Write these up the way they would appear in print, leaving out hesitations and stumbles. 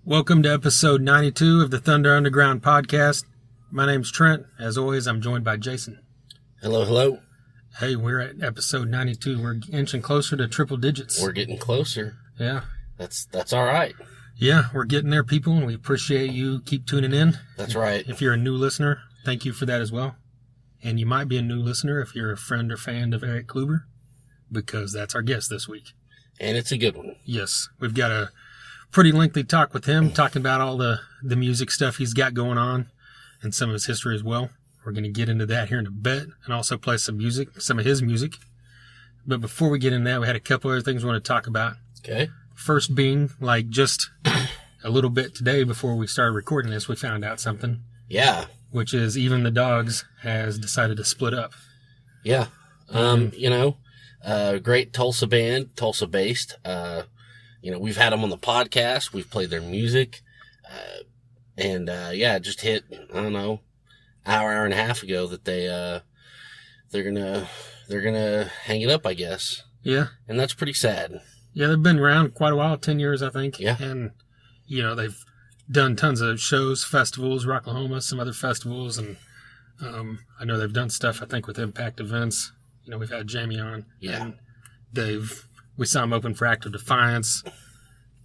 Welcome to episode 92 of the Thunder Underground podcast. My name's Trent. As always, I'm joined by Jason. Hello, hello. Hey, we're at episode 92. We're inching closer to triple digits. We're getting closer. Yeah. That's all right. Yeah, we're getting there, people, and we appreciate you. Keep tuning in. That's right. If you're a new listener, thank you for that as well. And you might be a new listener if you're a friend or fan of Erik Kluiber, because that's our guest this week. And it's a good one. Yes. We've got a pretty lengthy talk with him, talking about all the music stuff he's got going on and some of his history as well. We're going to get into that here in a bit and also play some music, some of his music. But before we get into that, we had a couple other things we want to talk about. Okay. First being, like, just a little bit today before we started recording this, we found out something. Yeah. Which is Even the Dogs has decided to split up. Yeah. Great Tulsa band, Tulsa-based. We've had them on the podcast. We've played their music. It just hit, hour and a half ago that they're gonna hang it up, I guess. Yeah. And that's pretty sad. Yeah, they've been around quite a while, 10 years, I think. Yeah. And, they've done tons of shows, festivals, Rocklahoma, some other festivals. And I know they've done stuff, I think, with Impact events. We've had Jamie on. Yeah. And we saw them open for Act of Defiance.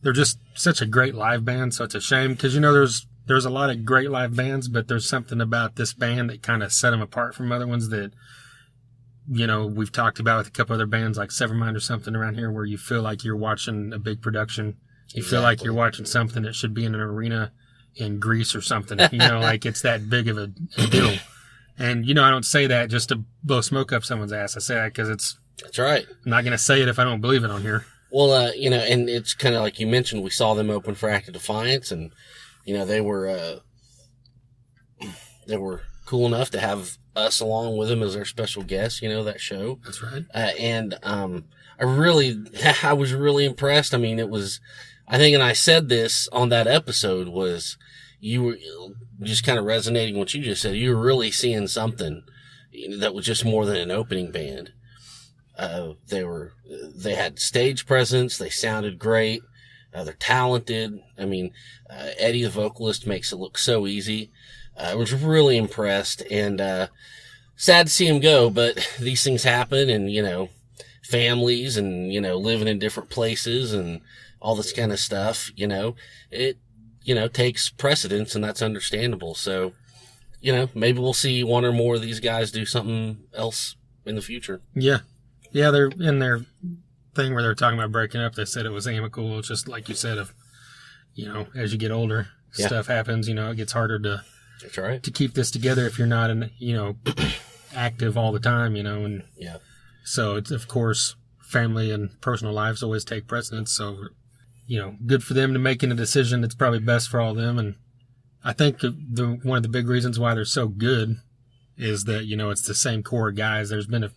They're just such a great live band, so it's a shame. Because, there's a lot of great live bands, but there's something about this band that kind of set them apart from other ones that, we've talked about with a couple other bands like Severmind or something around here, where you feel like you're watching a big production. You feel like you're watching something that should be in an arena in Greece or something. Like it's that big of a deal. And, I don't say that just to blow smoke up someone's ass. I say that because That's right. I'm not going to say it if I don't believe it on here. Well, and it's kind of like you mentioned, we saw them open for Act of Defiance, and, they were cool enough to have us along with them as their special guests, that show. That's right. I was really impressed. I mean, and I said this on that episode, was you were just kind of resonating what you just said. You were really seeing something that was just more than an opening band. They had stage presence. They sounded great. They're talented. I mean, Eddie, the vocalist, makes it look so easy. I was really impressed, and sad to see him go, but these things happen, and, families and, living in different places and all this kind of stuff, it, takes precedence, and that's understandable. So, maybe we'll see one or more of these guys do something else in the future. Yeah. Yeah, they're in their thing where they're talking about breaking up. They said it was amicable. It's just like you said, as you get older, stuff happens. It gets harder to That's right. to keep this together if you're not active all the time. And yeah. So it's, of course, family and personal lives always take precedence. So good for them to making a decision that's probably best for all of them. And I think one of the big reasons why they're so good is that it's the same core of guys. There's been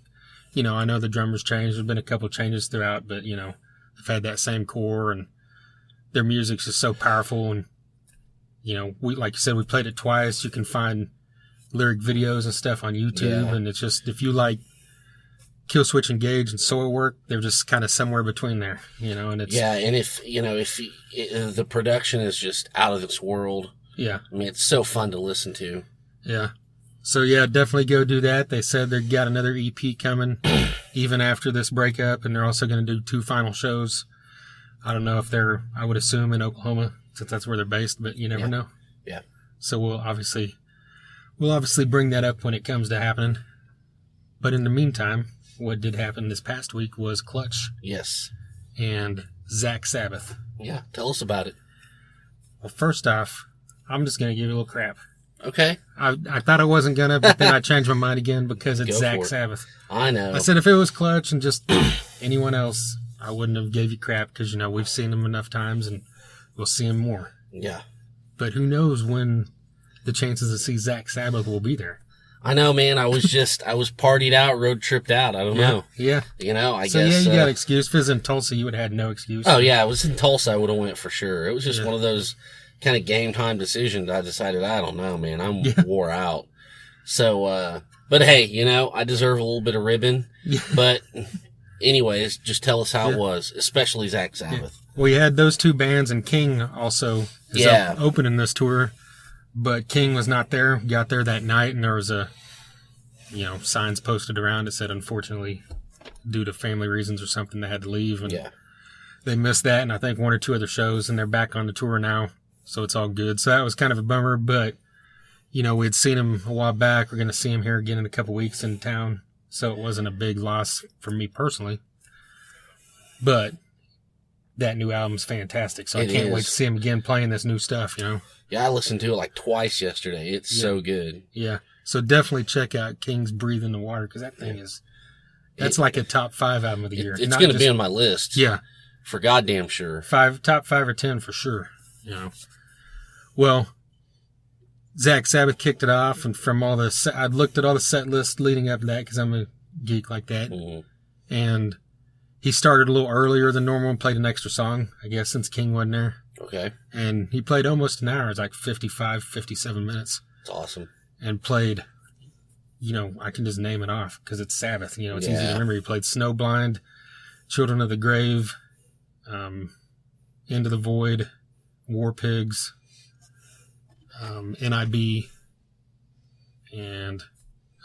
I know the drummers changed. There's been a couple changes throughout, but, they've had that same core, and their music's just so powerful. And, like you said, we played it twice. You can find lyric videos and stuff on YouTube. Yeah. And it's just, if you like Killswitch Engage and Soilwork, they're just kind of somewhere between there, and it's. Yeah. And if the production is just out of this world. Yeah. I mean, it's so fun to listen to. Yeah. So, yeah, definitely go do that. They said they've got another EP coming even after this breakup, and they're also going to do 2 final shows. I don't know if I would assume in Oklahoma, since that's where they're based, but you never know. Yeah. So we'll obviously bring that up when it comes to happening. But in the meantime, what did happen this past week was Clutch. Yes. And Zakk Sabbath. Yeah, tell us about it. Well, first off, I'm just going to give you a little crap. Okay. I thought I wasn't going to, but then I changed my mind again because it's Zakk Sabbath. I know. I said if it was Clutch and just anyone else, I wouldn't have gave you crap because, we've seen them enough times and we'll see them more. Yeah. But who knows when the chances to see Zakk Sabbath will be there. I know, man. I was partied out, road tripped out. I don't know. Yeah. I guess. So, yeah, you got an excuse. If it was in Tulsa, you would have had no excuse. Oh, yeah. It was in Tulsa, I would have went for sure. It was just one of those kind of game time decisions. I decided, I don't know, man. I'm wore out. So, but hey, I deserve a little bit of ribbon. But anyways, just tell us how it was, especially Zakk Sabbath. We had those two bands, and King also is opening this tour, but King was not there. Got there that night, and there was signs posted around that said, unfortunately, due to family reasons or something, they had to leave, and they missed that, and I think one or two other shows, and they're back on the tour now, so it's all good. So that was kind of a bummer, but, we'd seen him a while back. We're going to see him here again in a couple weeks in town, so it wasn't a big loss for me personally. But that new album's fantastic, so I can't wait to see him again playing this new stuff, Yeah, I listened to it like twice yesterday. It's so good. Yeah, so definitely check out King's Breathe in the Water, because that thing that's like a top 5 album of the year. It's going to be on my list. Yeah. For goddamn sure. Top 5 or 10 for sure. Well, Zakk Sabbath kicked it off, and from I'd looked at all the set lists leading up to that, because I'm a geek like that. Mm-hmm. And he started a little earlier than normal and played an extra song, I guess, since King wasn't there. Okay. And he played almost an hour. It's like 55, 57 minutes. That's awesome. And played, I can just name it off because it's Sabbath. It's easy to remember. He played Snowblind, Children of the Grave, Into the Void, War Pigs, NIB, and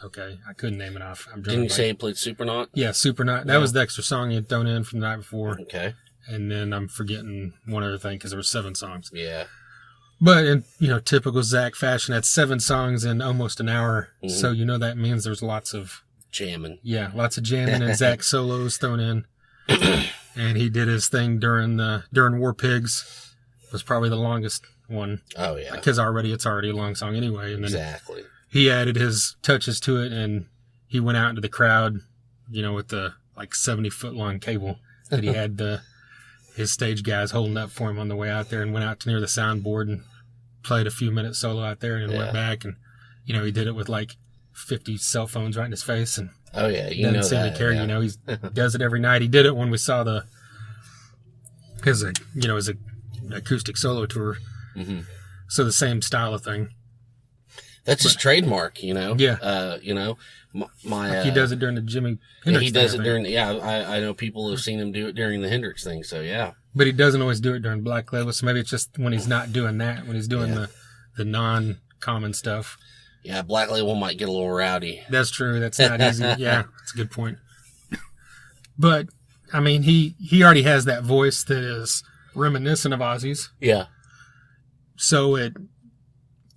I couldn't name it off. Didn't you say he played Supernaut? Yeah, Supernaut. That was the extra song he had thrown in from the night before. Okay. And then I'm forgetting one other thing because there were 7 songs. Yeah. But in typical Zakk fashion, that's 7 songs in almost an hour. Mm-hmm. So that means there's lots of jamming. Yeah, lots of jamming and Zakk solos thrown in. And he did his thing during War Pigs. Was probably the longest one. Oh yeah. Because it's already a long song anyway. And then exactly. He added his touches to it, and he went out into the crowd, with the 70-foot long cable that he had his stage guys holding up for him on the way out there, and went out to near the soundboard and played a few minutes solo out there, and then went back, and he did it with 50 cell phones right in his face, and doesn't seem to care. He does it every night. He did it when we saw his acoustic solo tour. Mm-hmm. So the same style of thing. That's his trademark, Yeah. He does it during the Jimi Hendrix he does it during. Yeah, I know people have seen him do it during the Hendrix thing. So yeah. But he doesn't always do it during Black Label. So maybe it's just when he's not doing that, when he's doing the non-common stuff. Yeah, Black Label might get a little rowdy. That's true. That's not easy. Yeah, that's a good point. But he already has that voice that is reminiscent of Ozzy's. Yeah. So it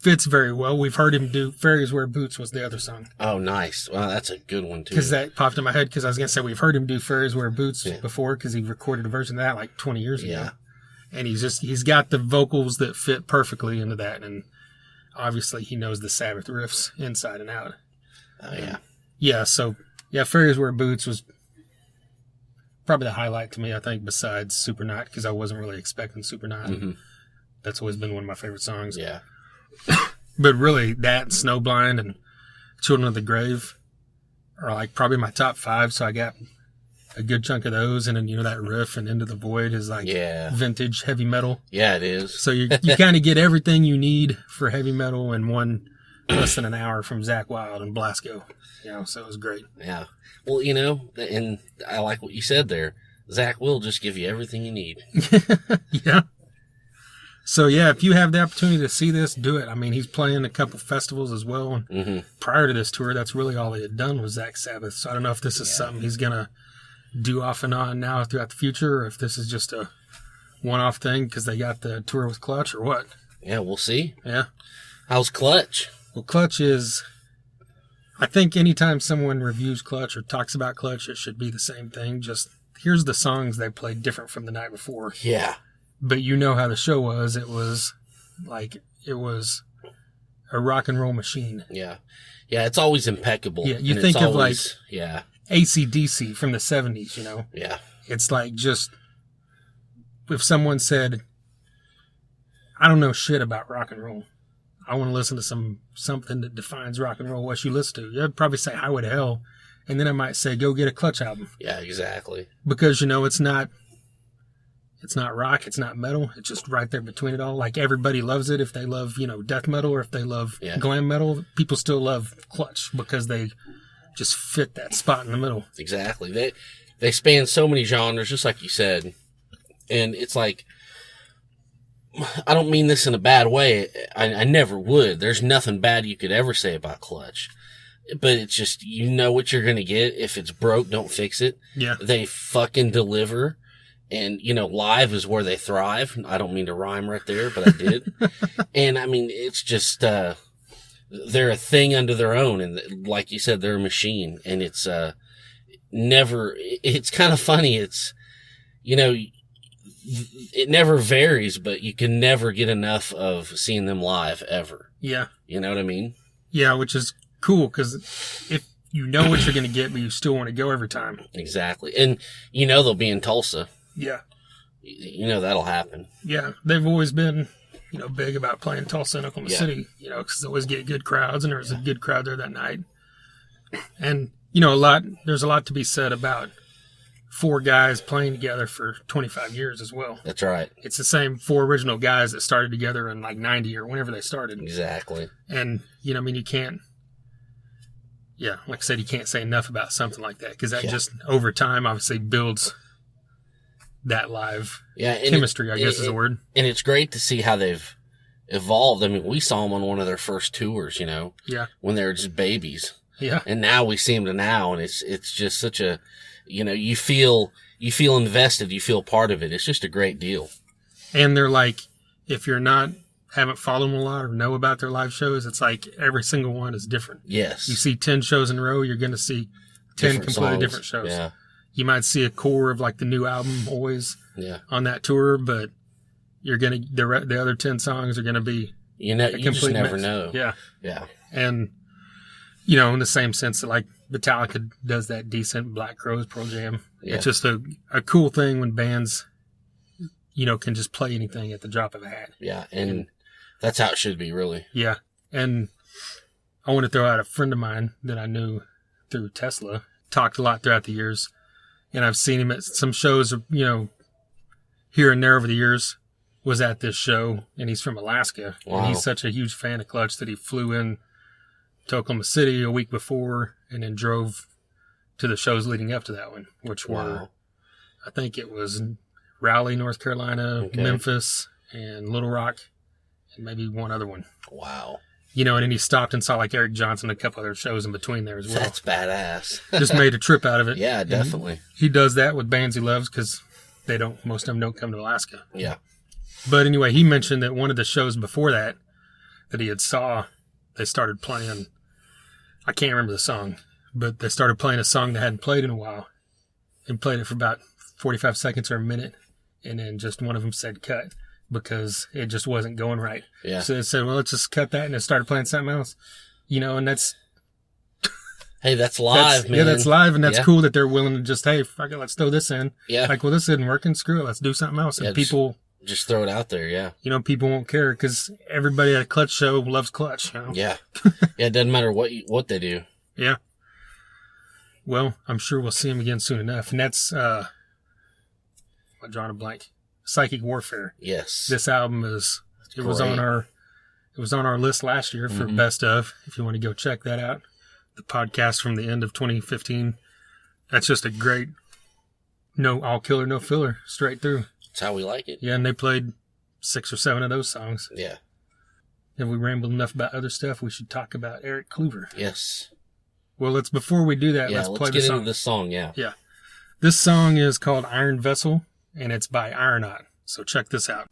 fits very well. We've heard him do Fairies Wear Boots was the other song. Oh, nice. Well, that's a good one, too. Because that popped in my head, because I was going to say we've heard him do Fairies Wear Boots before, because he recorded a version of that 20 years ago. Yeah. And he's got the vocals that fit perfectly into that, and obviously he knows the Sabbath riffs inside and out. Oh, yeah. Yeah, so, Fairies Wear Boots was probably the highlight to me, I think, besides Supernaut, because I wasn't really expecting Supernaut. Mm-hmm. That's always been one of my favorite songs. Yeah. But really, that, Snowblind, and Children of the Grave are probably my top 5, so I got a good chunk of those, and then, that riff and Into the Void is vintage heavy metal. Yeah, it is. So you kind of get everything you need for heavy metal in less than an hour from Zakk Wylde and Blasco. So it was great. Yeah. Well, and I like what you said there. Zakk will just give you everything you need. Yeah. So, if you have the opportunity to see this, do it. He's playing a couple festivals as well. And mm-hmm. Prior to this tour, that's really all he had done was Zakk Sabbath. So I don't know if this is something he's going to do off and on now throughout the future, or if this is just a one-off thing because they got the tour with Clutch, or what. Yeah, we'll see. Yeah. How's Clutch? Well, Clutch is... I think anytime someone reviews Clutch or talks about Clutch, it should be the same thing. Just here's the songs they played different from the night before. Yeah. But how the show was. It was a rock and roll machine. Yeah. Yeah, it's always impeccable. Yeah, you think of AC/DC from the 70s, Yeah. It's just, if someone said, I don't know shit about rock and roll, I want to listen to something that defines rock and roll, what you listen to. I'd probably say Highway to Hell, and then I might say, go get a Clutch album. Yeah, exactly. Because, it's not rock, it's not metal, it's just right there between it all. Everybody loves it if they love, death metal, or if they love glam metal. People still love Clutch because they just fit that spot in the middle. Exactly. they span so many genres, just like you said. And it's like, I don't mean this in a bad way. I never would. There's nothing bad you could ever say about Clutch. But it's just, you know what you're going to get. If it's broke, don't fix it. Yeah. They fucking deliver. And, you know, live is where they thrive. I don't mean to rhyme right there, but I did. And, I mean, it's just, they're a thing unto their own. And like you said, they're a machine. And it's it's kind of funny. It's, you know, it never varies, but you can never get enough of seeing them live ever. Yeah. You know what I mean? Yeah, which is cool because if you know what you're going to get, but you still want to go every time. Exactly. And you know they'll be in Tulsa. Yeah. You know that'll happen. Yeah. They've always been, you know, big about playing Tulsa and Oklahoma City, you know, because they always get good crowds, and there was a good crowd there that night. And, you know, there's a lot to be said about 4 guys playing together for 25 years as well. That's right. It's the same 4 original guys that started together in like 90 or whenever they started. Exactly. And, you know, I mean, you can't, like I said, you can't say enough about something like that because that just over time obviously builds that live chemistry, I guess is the word. And it's great to see how they've evolved. I mean, we saw them on one of their first tours, you know, when they were just babies. Yeah. And now we see them now, and it's just such a, you know, you feel invested, you feel part of it. It's just a great deal. And they're like, if you're haven't followed them a lot or know about their live shows, it's like every single one is different. Yes. You see 10 shows in a row, you're going to see 10 completely different shows. Yeah. You might see a core of like the new album always on that tour, but you're going to, the other 10 songs are going to be, you just never know. Yeah. Yeah. And, you know, in the same sense that like Metallica does that decent Black Crowes, Pearl Jam. Yeah. It's just a cool thing when bands, you know, can just play anything at the drop of a hat. Yeah. And that's how it should be, really. Yeah. And I want to throw out a friend of mine that I knew through Tesla, talked a lot throughout the years. And I've seen him at some shows, you know, here and there over the years, was at this show, and he's from Alaska. Wow. And he's such a huge fan of Clutch that he flew in to Oklahoma City a week before and then drove to the shows leading up to that one, which were, I think it was Raleigh, North Carolina, Memphis, and Little Rock, and maybe one other one. Wow. You know, and then he stopped and saw like Eric Johnson, a couple other shows in between there as well. That's badass. Just made a trip out of it. Yeah, definitely. And he does that with bands he loves because most of them don't come to Alaska. Yeah. But anyway, he mentioned that one of the shows before that he had saw, they started playing, I can't remember the song, but they started playing a song they hadn't played in a while and played it for about 45 seconds or a minute. And then just one of them said cut, because it just wasn't going right. Yeah. So they said, well, let's just cut that, and they started playing something else. You know, and that's... Hey, that's live, man. Yeah, that's live, and that's cool that they're willing to just, hey, fuck it, let's throw this in. Yeah. Like, well, this isn't working, screw it, let's do something else. And people... Just throw it out there, yeah. You know, people won't care, because everybody at a Clutch show loves Clutch, you know? Yeah. Yeah, it doesn't matter what they do. Yeah. Well, I'm sure we'll see him again soon enough. And that's, I'm drawing a blank. Psychic Warfare. Yes. This album was on our list last year for best of, if you want to go check that out. The podcast from the end of 2015. That's just a great, all killer, no filler, straight through. That's how we like it. Yeah, and they played 6 or 7 of those songs. Yeah. Have we rambled enough about other stuff? We should talk about Erik Kluiber. Yes. Well, before we do that, let's play the song. Let's get into this song, yeah. Yeah. This song is called Iron Vessel, and it's by Ironaut. So check this out.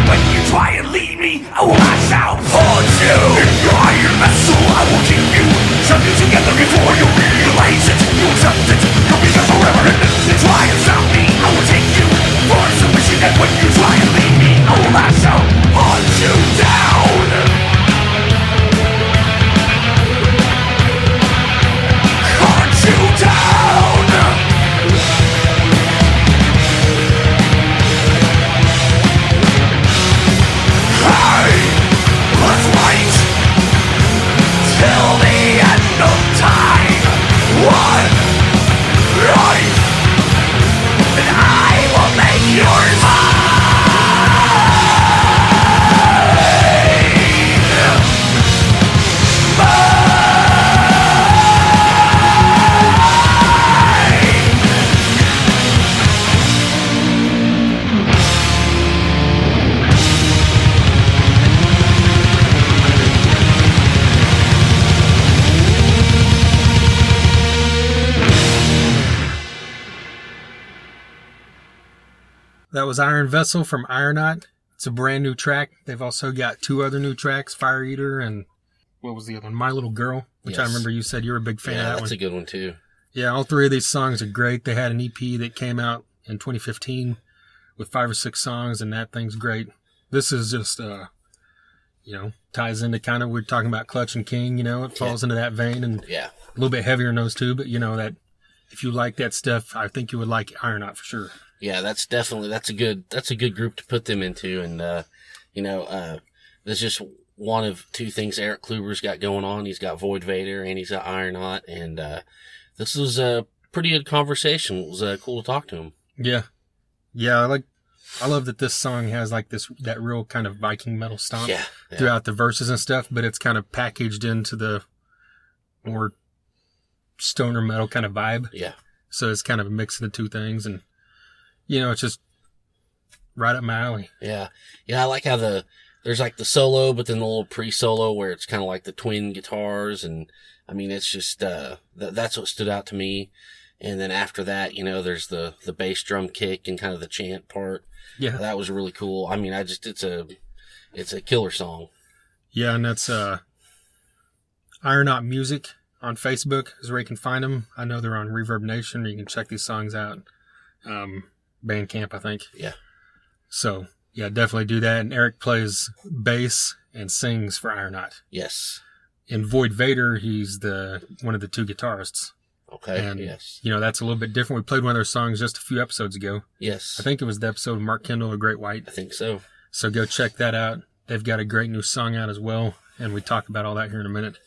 when you try and leave me, I will lash out on you. In your iron vessel, I will keep you. Shove you together before you realize it. You accept it, you'll be there forever. And if you try and stop me, I will take you for submission. And when you try and leave me, I will lash out, hunt you down. Hunt you down. Hey, let's wait till the end of time. One life, and I will make yours mine. That was Iron Vessel from Ironaut. It's a brand new track. They've also got 2 other new tracks, Fire Eater and what was the other one? My Little Girl, which I remember you said you were a big fan of that one. That's a good one too. Yeah, all 3 of these songs are great. They had an EP that came out in 2015 with 5 or 6 songs, and that thing's great. This is just, ties into kind of, we're talking about Clutch and King, it falls into that vein, and a little bit heavier in those two, but that if you like that stuff, I think you would like Ironaut for sure. Yeah, that's a good group to put them into, and there's just one of 2 things Erik Kluiber's got going on. He's got Void Vator and he's got Ironaut, and this was a pretty good conversation. It was cool to talk to him. Yeah, I love that this song has like that real kind of Viking metal stomp throughout the verses and stuff, but it's kind of packaged into the more stoner metal kind of vibe. Yeah, so it's kind of a mix of the 2 things, and it's just right up my alley. Yeah. I like how there's like the solo, but then the little pre-solo where it's kind of like the twin guitars. And I mean, it's just, that's what stood out to me. And then after that, there's the bass drum kick and kind of the chant part. Yeah. That was really cool. I mean, it's a killer song. Yeah. And that's, Ironaut Music on Facebook is where you can find them. I know they're on Reverb Nation. You can check these songs out. Bandcamp, I think. Yeah. So, yeah, definitely do that. And Erik plays bass and sings for Ironaut. Yes. In Void Vator, he's one of the 2 guitarists. Okay. And, yes. That's a little bit different. We played one of their songs just a few episodes ago. Yes. I think it was the episode of Mark Kendall, A Great White. I think so. So go check that out. They've got a great new song out as well. And we talk about all that here in a minute.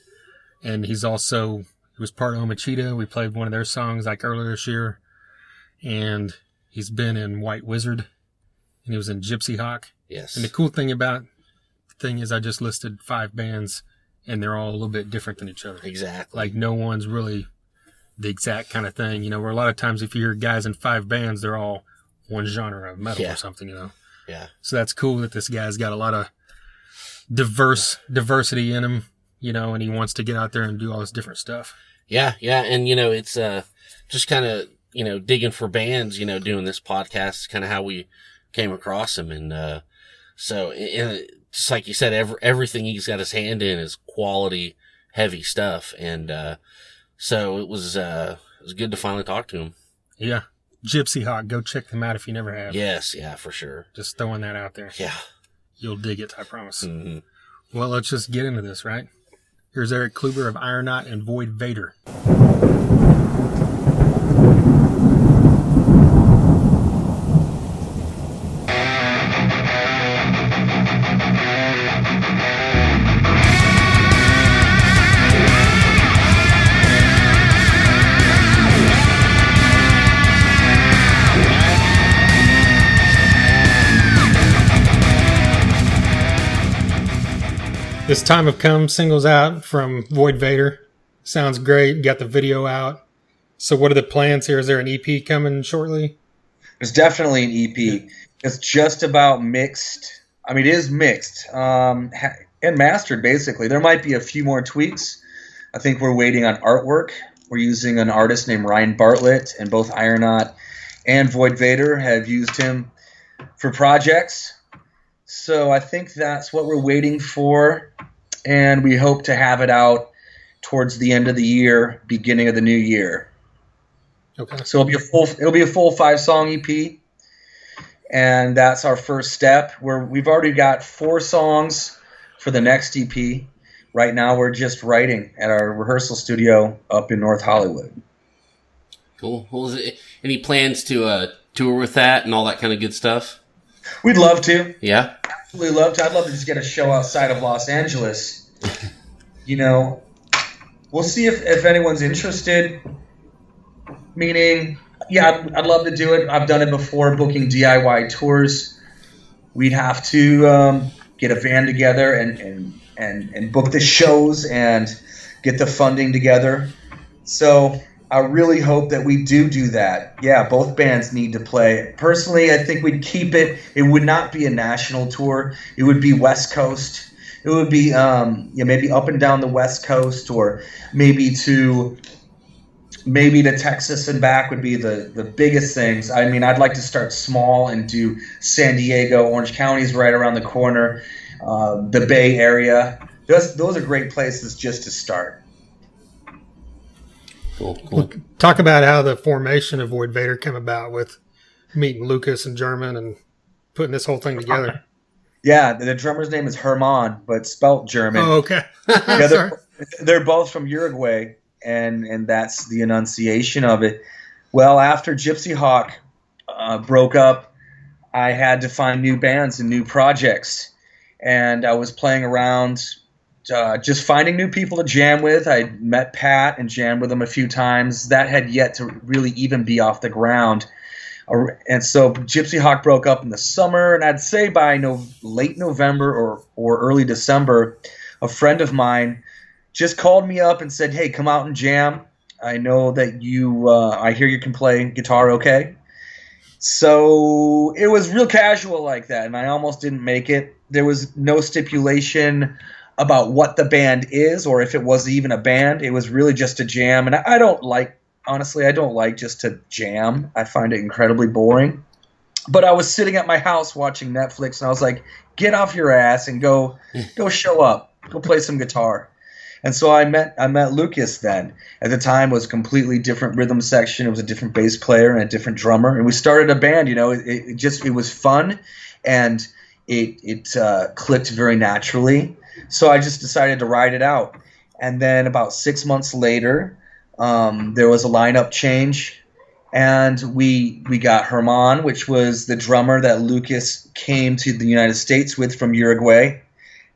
And he was part of Omicida. We played one of their songs like earlier this year. And he's been in White Wizzard, and he was in Gypsyhawk. Yes. And the cool thing about the thing is I just listed 5 bands, and they're all a little bit different than each other. Exactly. Like no one's really the exact kind of thing, where a lot of times if you hear guys in 5 bands, they're all one genre of metal or something, Yeah. So that's cool that this guy's got a lot of diversity in him, and he wants to get out there and do all this different stuff. Yeah. And, it's just kind of, digging for bands, doing this podcast is kind of how we came across him. And, so just like you said, everything he's got his hand in is quality, heavy stuff. And, so it was good to finally talk to him. Yeah. Gypsyhawk. Go check them out if you never have. Yes. Yeah, for sure. Just throwing that out there. Yeah. You'll dig it, I promise. Mm-hmm. Well, let's just get into this, right? Here's Erik Kluiber of Ironaut and Void Vator. This Time Have Come singles out from Void Vator. Sounds great. Got the video out. So what are the plans here? Is there an EP coming shortly? There's definitely an EP. It's just about mixed. I mean, it is mixed and mastered, basically. There might be a few more tweaks. I think we're waiting on artwork. We're using an artist named Ryan Bartlett, and both Ironaut and Void Vator have used him for projects. So I think that's what we're waiting for, and we hope to have it out towards the end of the year, beginning of the new year. Okay. So it'll be a full 5-song EP, and that's our first step. We've already got 4 songs for the next EP. Right now, we're just writing at our rehearsal studio up in North Hollywood. Cool. Well, any plans to tour with that and all that kind of good stuff? We'd love to. Yeah. Absolutely love to. I'd love to just get a show outside of Los Angeles. You know, we'll see if anyone's interested. Meaning, yeah, I'd love to do it. I've done it before, booking DIY tours. We'd have to get a van together and book the shows and get the funding together. So I really hope that we do that. Yeah, both bands need to play. Personally, I think we'd keep it. It would not be a national tour. It would be West Coast. It would be maybe up and down the West Coast, or maybe to Texas and back would be the biggest things. I mean, I'd like to start small and do San Diego. Orange County's right around the corner. The Bay Area. Those are great places just to start. Cool. Talk about how the formation of Void Vator came about with meeting Lucas and German and putting this whole thing together. Yeah, the drummer's name is Herman, but spelt German. Oh, okay. Yeah, they're both from Uruguay, and that's the enunciation of it. Well, after Gypsyhawk broke up, I had to find new bands and new projects, and I was playing around just finding new people to jam with. I met Pat and jammed with him a few times. That had yet to really even be off the ground. And so Gypsyhawk broke up in the summer, and I'd say by late November or early December, a friend of mine just called me up and said, "Hey, come out and jam. I know that I hear you can play guitar okay." So it was real casual like that, and I almost didn't make it. There was no stipulation about what the band is or if it was even a band. It was really just a jam, and I don't like just to jam. I find it incredibly boring. But I was sitting at my house watching Netflix, and I was like, get off your ass and go show up. Go play some guitar. And so I met Lucas then. At the time, it was a completely different rhythm section. It was a different bass player and a different drummer. And we started a band. It was fun, and it clicked very naturally. So I just decided to ride it out. And then about 6 months later, there was a lineup change, and we got Herman, which was the drummer that Lucas came to the United States with from Uruguay.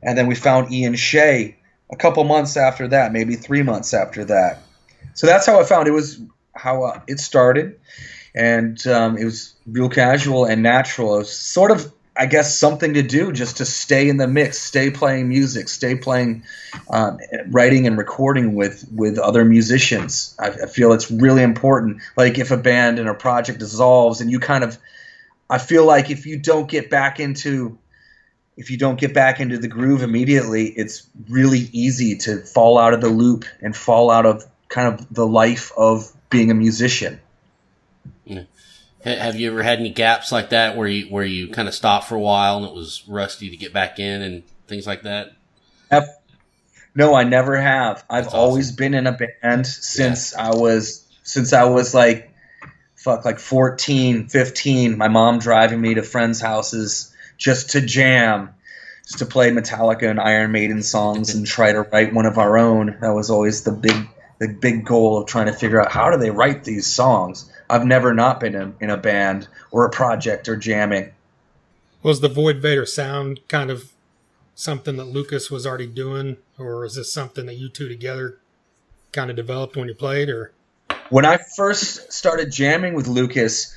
And then we found Ian Shea a couple months after that, maybe 3 months after that. So that's how it started. And it was real casual and natural. It was sort of, I guess, something to do just to stay in the mix, stay playing music, stay playing, writing and recording with other musicians. I feel it's really important. Like if a band and a project dissolves and I feel like if you don't get back into the groove immediately, it's really easy to fall out of the loop and fall out of kind of the life of being a musician. Yeah. Have you ever had any gaps like that where you kind of stopped for a while and it was rusty to get back in and things like that? No, I never have. I've always been in a band since I was like 14, 15. My mom driving me to friends' houses just to jam, just to play Metallica and Iron Maiden songs and try to write one of our own. That was always the big goal of trying to figure out how do they write these songs. I've never not been in a band or a project or jamming. Was the Void Vator sound kind of something that Lucas was already doing, or is this something that you two together kind of developed when you played? Or when I first started jamming with Lucas,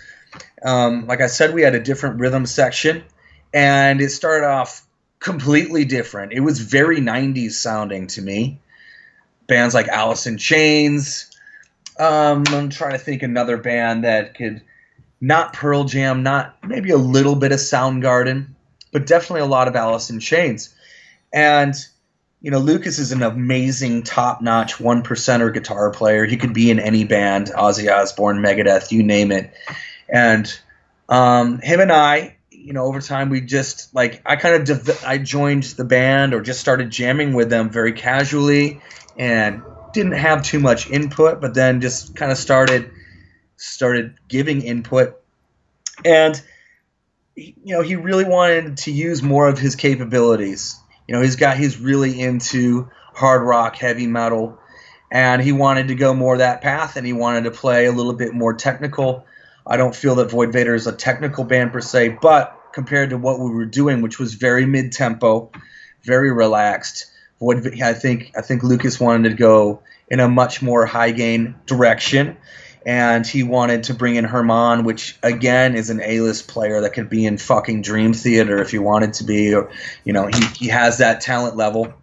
like I said, we had a different rhythm section, and it started off completely different. It was very 90s sounding to me. Bands like Alice in Chains. I'm trying to think another band that could, not Pearl Jam, not maybe a little bit of Soundgarden, but definitely a lot of Alice in Chains. And, Lucas is an amazing, top-notch 1%er guitar player. He could be in any band, Ozzy Osbourne, Megadeth, you name it. And him and I, over time we just like I joined the band or just started jamming with them very casually and didn't have too much input, but then just kind of started giving input. And he really wanted to use more of his capabilities. He's really into hard rock, heavy metal, and he wanted to go more that path, and he wanted to play a little bit more technical. I don't feel that Void Vator is a technical band per se, but compared to what we were doing, which was very mid-tempo, very relaxed, I think Lucas wanted to go in a much more high-gain direction. And he wanted to bring in Herman, which, again, is an A-list player that could be in fucking Dream Theater if he wanted to be. Or, he has that talent level.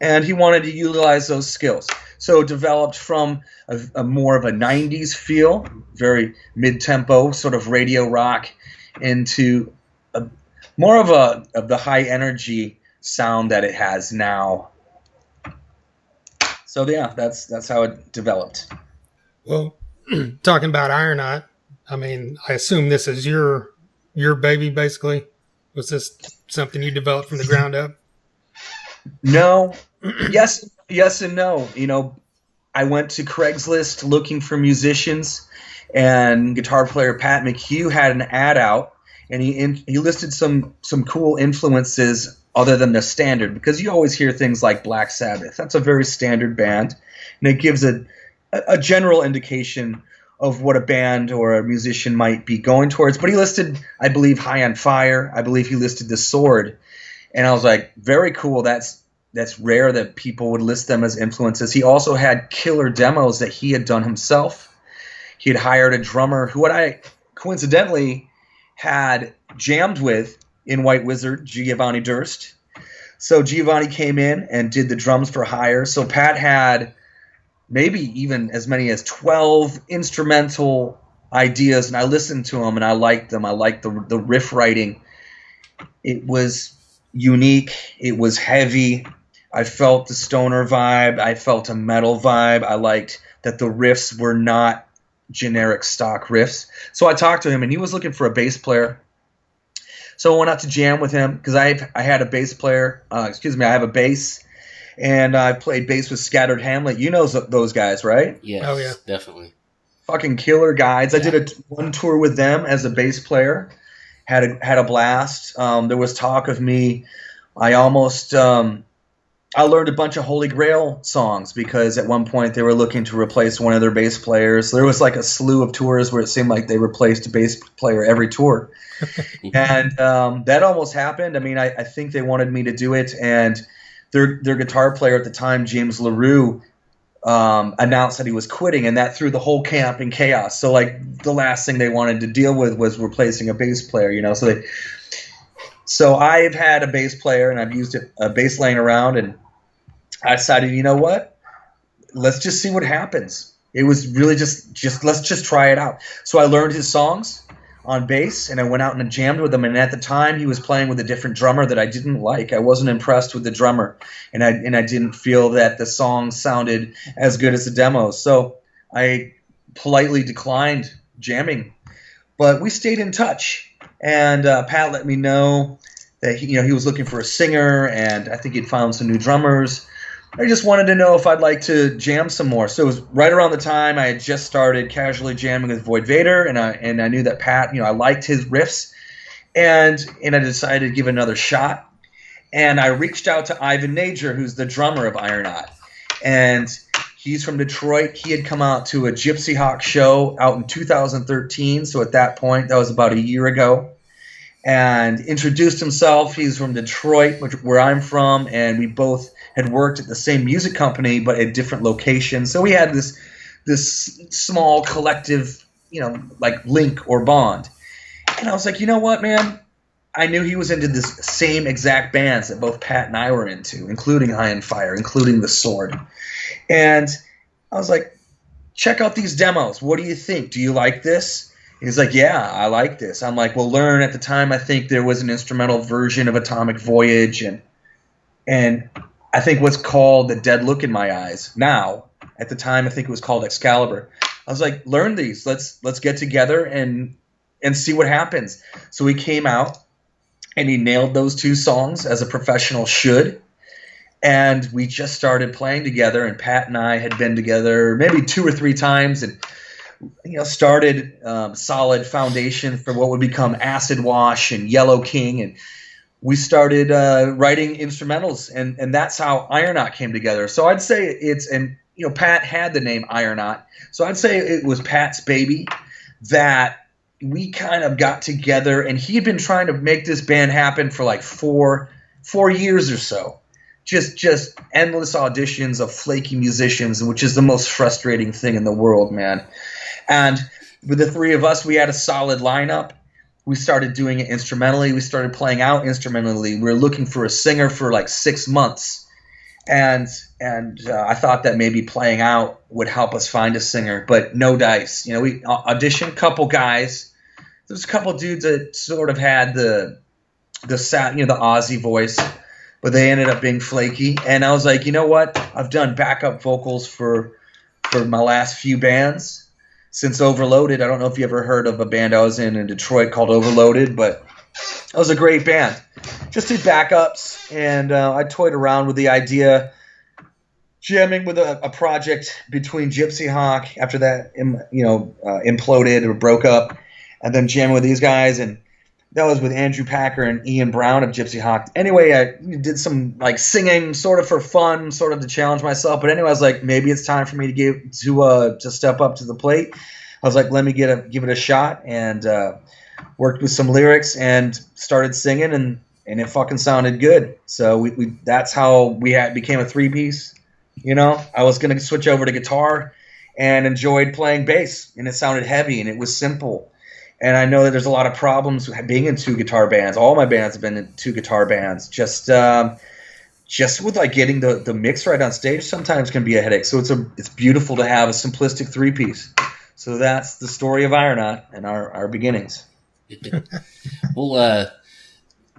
And he wanted to utilize those skills. So it developed from a more of a 90s feel, very mid-tempo, sort of radio rock, into more of the high-energy sound that it has now. So, yeah, that's how it developed. Well, talking about Ironaut, I mean, I assume this is your baby, basically. Was this something you developed from the ground up? No. Yes and no. I went to Craigslist looking for musicians, and guitar player Pat McHugh had an ad out, and he listed some cool influences other than the standard, because you always hear things like Black Sabbath. That's a very standard band, and it gives a general indication of what a band or a musician might be going towards. But he listed, I believe, High on Fire. I believe he listed The Sword. And I was like, very cool. That's rare that people would list them as influences. He also had killer demos that he had done himself. He had hired a drummer who I coincidentally had jammed with in White Wizzard, Giovanni Durst. So Giovanni came in and did the drums for hire. So Pat had maybe even as many as 12 instrumental ideas, and I listened to them and I liked them. I liked the riff writing. It was unique. It was heavy. I felt the stoner vibe. I felt a metal vibe. I liked that the riffs were not generic stock riffs. So I talked to him, and he was looking for a bass player. So I went out to jam with him because I had a bass player. I have a bass. And I played bass with Scattered Hamlet. You know those guys, right? Yes, oh, yeah, definitely. Fucking killer guys. Yeah. I did one tour with them as a bass player. Had a blast. There was talk of me. I almost I learned a bunch of Holy Grail songs because at one point they were looking to replace one of their bass players. There was like a slew of tours where it seemed like they replaced a bass player every tour. And that almost happened. I mean, I think they wanted me to do it, and their guitar player at the time, James LaRue, announced that he was quitting, and that threw the whole camp in chaos. So like the last thing they wanted to deal with was replacing a bass player, So I've had a bass player, and I've used a bass laying around, and I decided, you know what? Let's just see what happens. It was really just let's just try it out. So I learned his songs on bass, and I went out and jammed with him. And at the time, he was playing with a different drummer that I didn't like. I wasn't impressed with the drummer, and I didn't feel that the song sounded as good as the demos. So I politely declined jamming, but we stayed in touch. And Pat let me know that he was looking for a singer, and I think he'd found some new drummers. I just wanted to know if I'd like to jam some more. So it was right around the time I had just started casually jamming with Void Vator, and I knew that Pat, I liked his riffs, and I decided to give it another shot. And I reached out to Ivan Nager, who's the drummer of Ironaut, and he's from Detroit. He had come out to a Gypsyhawk show out in 2013, so at that point, that was about a year ago, and introduced himself. He's from Detroit, where I'm from, and we both had worked at the same music company but at different locations. So we had this small collective, like link or bond. And I was like, you know what, man? I knew he was into this same exact bands that both Pat and I were into, including High on Fire, including The Sword. And I was like, check out these demos. What do you think? Do you like this? He's like, yeah, I like this. I'm like, well, learn. At the time, I think there was an instrumental version of Atomic Voyage, and I think what's called The Dead Look in My Eyes. Now, at the time, I think it was called Excalibur. I was like, learn these. Let's get together and see what happens. So we came out and he nailed those 2 songs as a professional should. And we just started playing together, and Pat and I had been together maybe 2 or 3 times, and started solid foundation for what would become Acid Wash and Yellow King, and we started writing instrumentals, and that's how Ironaut came together. So I'd say Pat had the name Ironaut, so I'd say it was Pat's baby that we kind of got together, and he had been trying to make this band happen for like 4 years or so. Just endless auditions of flaky musicians, which is the most frustrating thing in the world, man. And with the 3 of us, we had a solid lineup. We started doing it instrumentally. We started playing out instrumentally. We were looking for a singer for like 6 months. And I thought that maybe playing out would help us find a singer, but no dice. We auditioned a couple guys. There's a couple dudes that sort of had the sound, the Aussie voice, but they ended up being flaky. And I was like, you know what? I've done backup vocals for my last few bands since Overloaded. I don't know if you ever heard of a band I was in Detroit called Overloaded, but it was a great band. Just did backups, and I toyed around with the idea, jamming with a project between Gypsyhawk after that, imploded or broke up, and then jamming with these guys, and that was with Andrew Packer and Ian Brown of Gypsyhawk. Anyway, I did some like singing, sort of for fun, sort of to challenge myself. But anyway, I was like, maybe it's time for me to step up to the plate. I was like, let me give it a shot, and worked with some lyrics and started singing, and it fucking sounded good. So we that's how we became a 3-piece. I was gonna switch over to guitar, and enjoyed playing bass, and it sounded heavy and it was simple. And I know that there's a lot of problems with being in 2 guitar bands. All my bands have been in 2 guitar bands. Just with like getting the mix right on stage sometimes can be a headache. So it's beautiful to have a simplistic 3-piece. So that's the story of Ironaut and our beginnings. Well,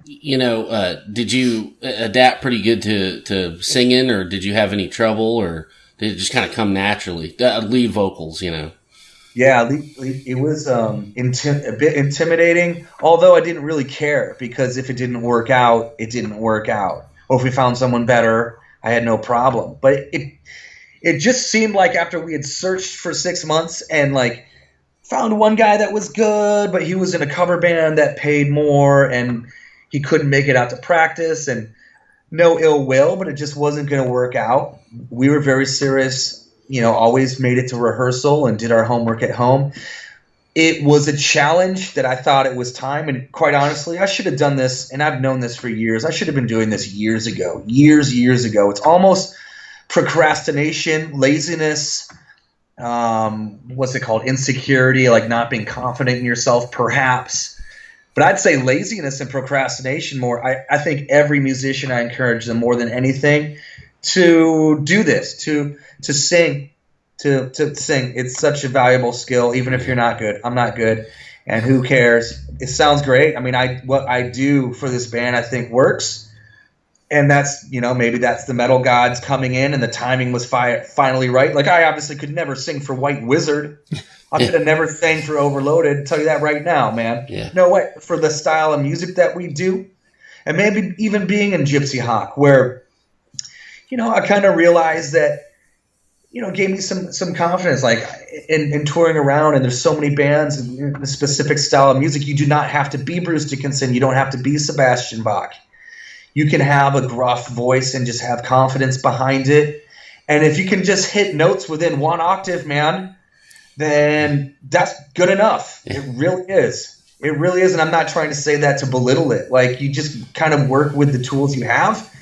did you adapt pretty good to singing, or did you have any trouble, or did it just kind of come naturally? Lead vocals, Yeah, it was a bit intimidating, although I didn't really care, because if it didn't work out, it didn't work out. Or if we found someone better, I had no problem. But it just seemed like after we had searched for 6 months and like found one guy that was good, but he was in a cover band that paid more, and he couldn't make it out to practice, and no ill will, but it just wasn't going to work out. We were very serious. Always made it to rehearsal and did our homework at home. It was a challenge that I thought it was time, and quite honestly, I should have done this, and I've known this for years. I should have been doing this years ago. It's almost procrastination, laziness, what's it called? Insecurity, like not being confident in yourself, perhaps. But I'd say laziness and procrastination more. I think every musician, I encourage them more than anything to do this, to sing, to sing. It's such a valuable skill, even if you're not good. I'm not good, and who cares? It sounds great. I mean, what I do for this band, I think works, and that's, maybe that's the metal gods coming in, and the timing was finally right. Like, I obviously could never sing for White Wizzard. I could have never sang for Overloaded. Tell you that right now, man. Yeah. No way. For the style of music that we do, and maybe even being in Gypsyhawk, where I kind of realized that, gave me some confidence, like in touring around, and there's so many bands in a specific style of music. You do not have to be Bruce Dickinson. You don't have to be Sebastian Bach. You can have a gruff voice and just have confidence behind it. And if you can just hit notes within 1 octave, man, then that's good enough. It really is. It really is. And I'm not trying to say that to belittle it. Like, you just kind of work with the tools you have.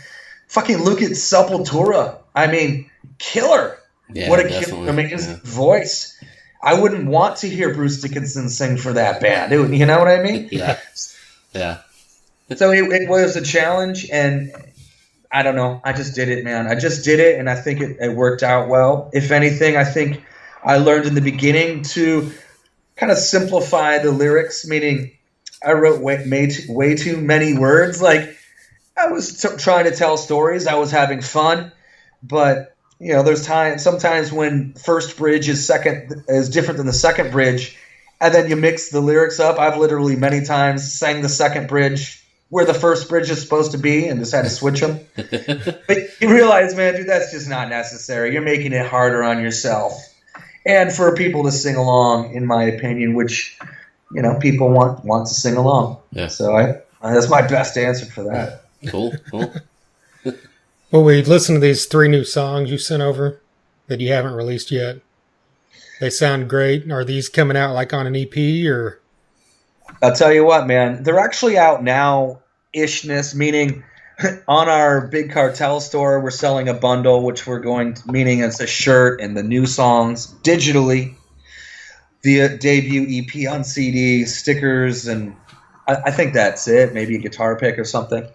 Fucking look at Sepultura. I mean, killer. Yeah, what a killer, amazing voice. I wouldn't want to hear Bruce Dickinson sing for that band. You know what I mean? Yeah. Yeah. So it was a challenge, and I don't know. I just did it, man. I just did it, and I think it worked out well. If anything, I think I learned in the beginning to kind of simplify the lyrics, meaning I wrote way too many words. Like, I was trying to tell stories. I was having fun, but there's sometimes when first bridge is different than the second bridge, and then you mix the lyrics up. I've literally many times sang the second bridge where the first bridge is supposed to be and just had to switch them. But you realize, man, dude, that's just not necessary. You're making it harder on yourself and for people to sing along, in my opinion, which, you know, people want to sing along. Yeah. So that's my best answer for that. Cool. Well, we listened to these 3 new songs you sent over that you haven't released yet. They sound great. Are these coming out like on an EP or? I'll tell you what, man. They're actually out now-ishness, meaning on our Big Cartel store, we're selling a bundle, which meaning it's a shirt and the new songs digitally, the debut EP on CD, stickers, and I think that's it. Maybe a guitar pick or something.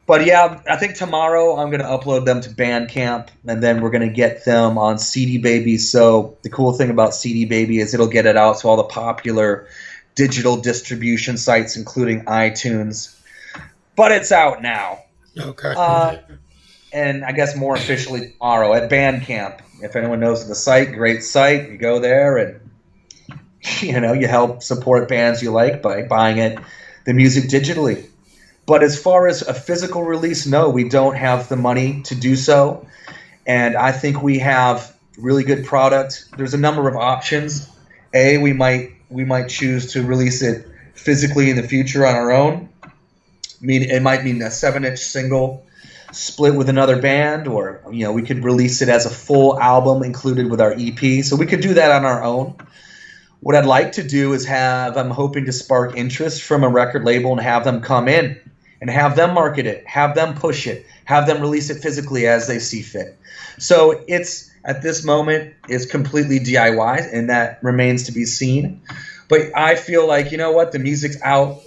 But yeah, I think tomorrow I'm going to upload them to Bandcamp, and then we're going to get them on CD Baby. So the cool thing about CD Baby is it'll get it out to all the popular digital distribution sites, including iTunes. But it's out now. Okay. And I guess more officially tomorrow at Bandcamp. If anyone knows the site, great site. You go there and, you know, you help support bands you like by buying the music digitally. But as far as a physical release, no, we don't have the money to do so. And I think we have really good product. There's a number of options. We might choose to release it physically in the future on our own. I mean, it might mean a 7-inch single split with another band, or, you know, we could release it as a full album included with our EP. So we could do that on our own. What I'd like to do is I'm hoping to spark interest from a record label and have them come in and have them market it, have them push it, have them release it physically as they see fit. So it's, at this moment, is completely DIY, and that remains to be seen. But I feel like, you know what, the music's out,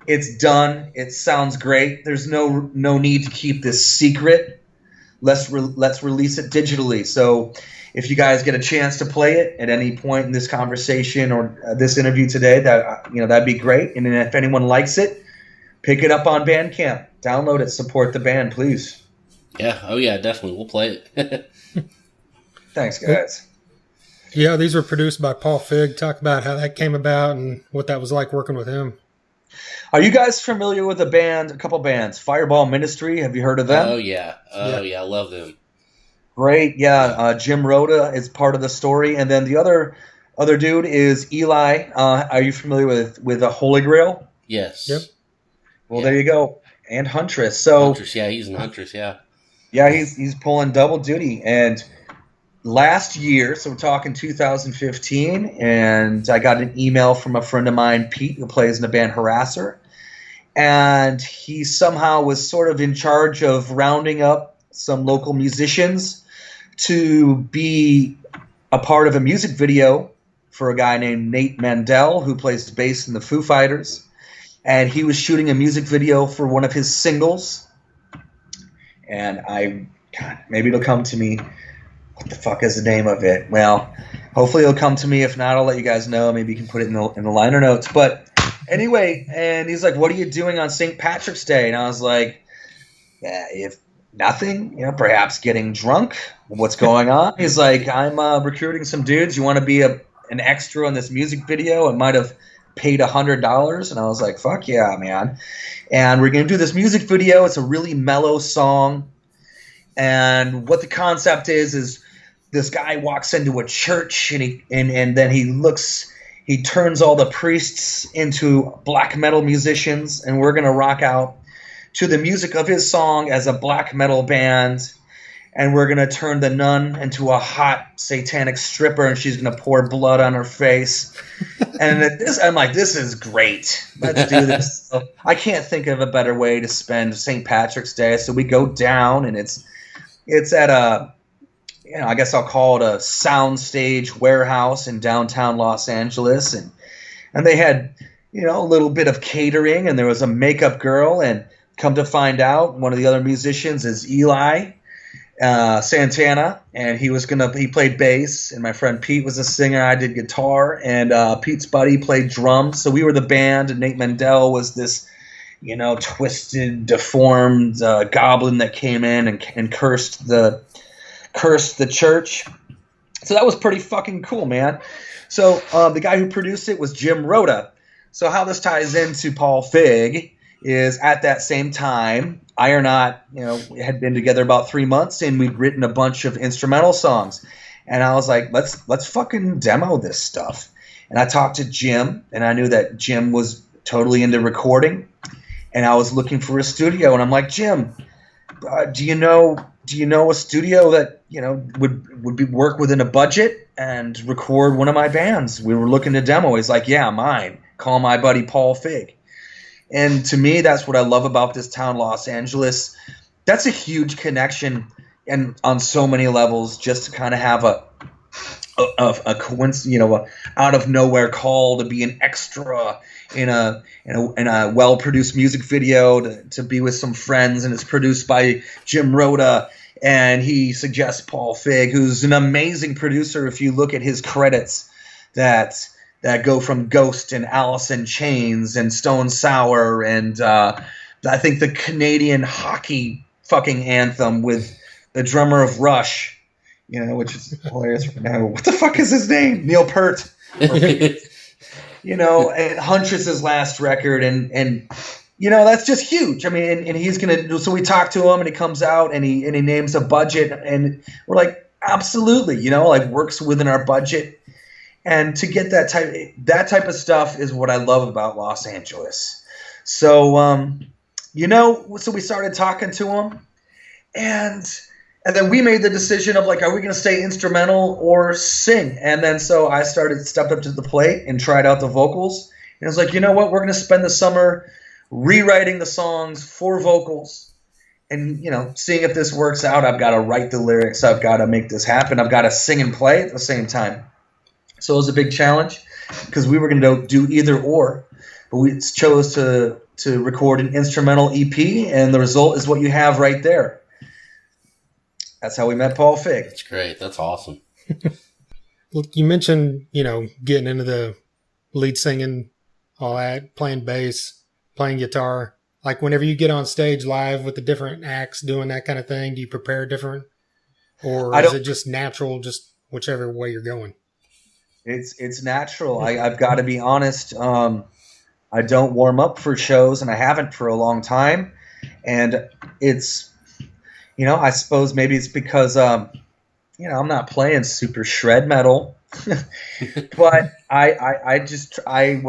it's done, it sounds great. There's no need to keep this secret. Let's release it digitally. So if you guys get a chance to play it at any point in this conversation or this interview today, that'd be great. And then if anyone likes it, pick it up on Bandcamp. Download it. Support the band, please. Yeah. Oh, yeah, definitely. We'll play it. Thanks, guys. Yeah, these were produced by Paul Fig. Talk about how that came about and what that was like working with him. Are you guys familiar with a couple bands? Fireball Ministry, have you heard of them? Oh, yeah. Yeah, I love them. Great, yeah. Jim Rhoda is part of the story. And then the other dude is Eli. Are you familiar with the Holy Grail? Yes. Yep. Well, There you go. And Huntress. So Huntress, yeah, he's an Huntress, yeah. Yeah, he's pulling double duty. And last year, so we're talking 2015, and I got an email from a friend of mine, Pete, who plays in the band Harasser. And he somehow was sort of in charge of rounding up some local musicians to be a part of a music video for a guy named Nate Mandel, who plays bass in the Foo Fighters. And he was shooting a music video for one of his singles. And maybe it'll come to me. What the fuck is the name of it? Well, hopefully it'll come to me. If not, I'll let you guys know. Maybe you can put it in the liner notes. But anyway, and he's like, what are you doing on St. Patrick's Day? And I was like, if nothing, perhaps getting drunk. What's going on? He's like, I'm recruiting some dudes. You want to be an extra in this music video? It might have paid $100. And I was like, fuck yeah, man. And we're going to do this music video. It's a really mellow song. And what the concept is this guy walks into a church and then he turns all the priests into black metal musicians, and we're going to rock out to the music of his song as a black metal band. And we're going to turn the nun into a hot satanic stripper, and she's going to pour blood on her face. And I'm like, this is great. Let's do this. So I can't think of a better way to spend St. Patrick's Day. So we go down, and it's at a, I guess I'll call it a soundstage warehouse in downtown Los Angeles. And they had, a little bit of catering, and there was a makeup girl. And come to find out, one of the other musicians is Eli Santana, and he played bass, and my friend Pete was a singer. I did guitar, and Pete's buddy played drums. So we were the band, and Nate Mandel was this, twisted, deformed goblin that came in and cursed the church. So that was pretty fucking cool, man. So the guy who produced it was Jim Rhoda. So how this ties into Paul Fig is at that same time, Ironaut, had been together about 3 months, and we'd written a bunch of instrumental songs. And I was like, let's fucking demo this stuff. And I talked to Jim, and I knew that Jim was totally into recording. And I was looking for a studio, and I'm like, Jim, do you know a studio that would work within a budget and record one of my bands? We were looking to demo. He's like, yeah, mine. Call my buddy Paul Fig. And to me, that's what I love about this town, Los Angeles. That's a huge connection, and on so many levels, just to kind of have a coincidence, out of nowhere call to be an extra in a well produced music video to be with some friends, and it's produced by Jim Rhoda, and he suggests Paul Fig, who's an amazing producer. If you look at his credits, that go from Ghost and Alice in Chains and Stone Sour, and I think the Canadian hockey fucking anthem with the drummer of Rush, which is hilarious right now. What the fuck is his name? Neil Peart. And Huntress's last record, and that's just huge. I mean, and he's gonna. So we talked to him, and he comes out, and he names a budget, and we're like, absolutely, works within our budget. And to get that type of stuff is what I love about Los Angeles. So, so we started talking to him, and then we made the decision of like, are we going to stay instrumental or sing? And then so I stepped up to the plate and tried out the vocals. And I was like, you know what? We're going to spend the summer rewriting the songs for vocals, and seeing if this works out. I've got to write the lyrics. I've got to make this happen. I've got to sing and play at the same time. So it was a big challenge because we were going to do either or, but we chose to record an instrumental EP, and the result is what you have right there. That's how we met Paul Fig. That's great. That's awesome. Well, you mentioned, getting into the lead singing, all that, playing bass, playing guitar. Like whenever you get on stage live with the different acts doing that kind of thing, do you prepare different? Or is it just natural, just whichever way you're going? It's natural. I've got to be honest. I don't warm up for shows, and I haven't for a long time. And it's, I suppose maybe it's because, I'm not playing super shred metal. But what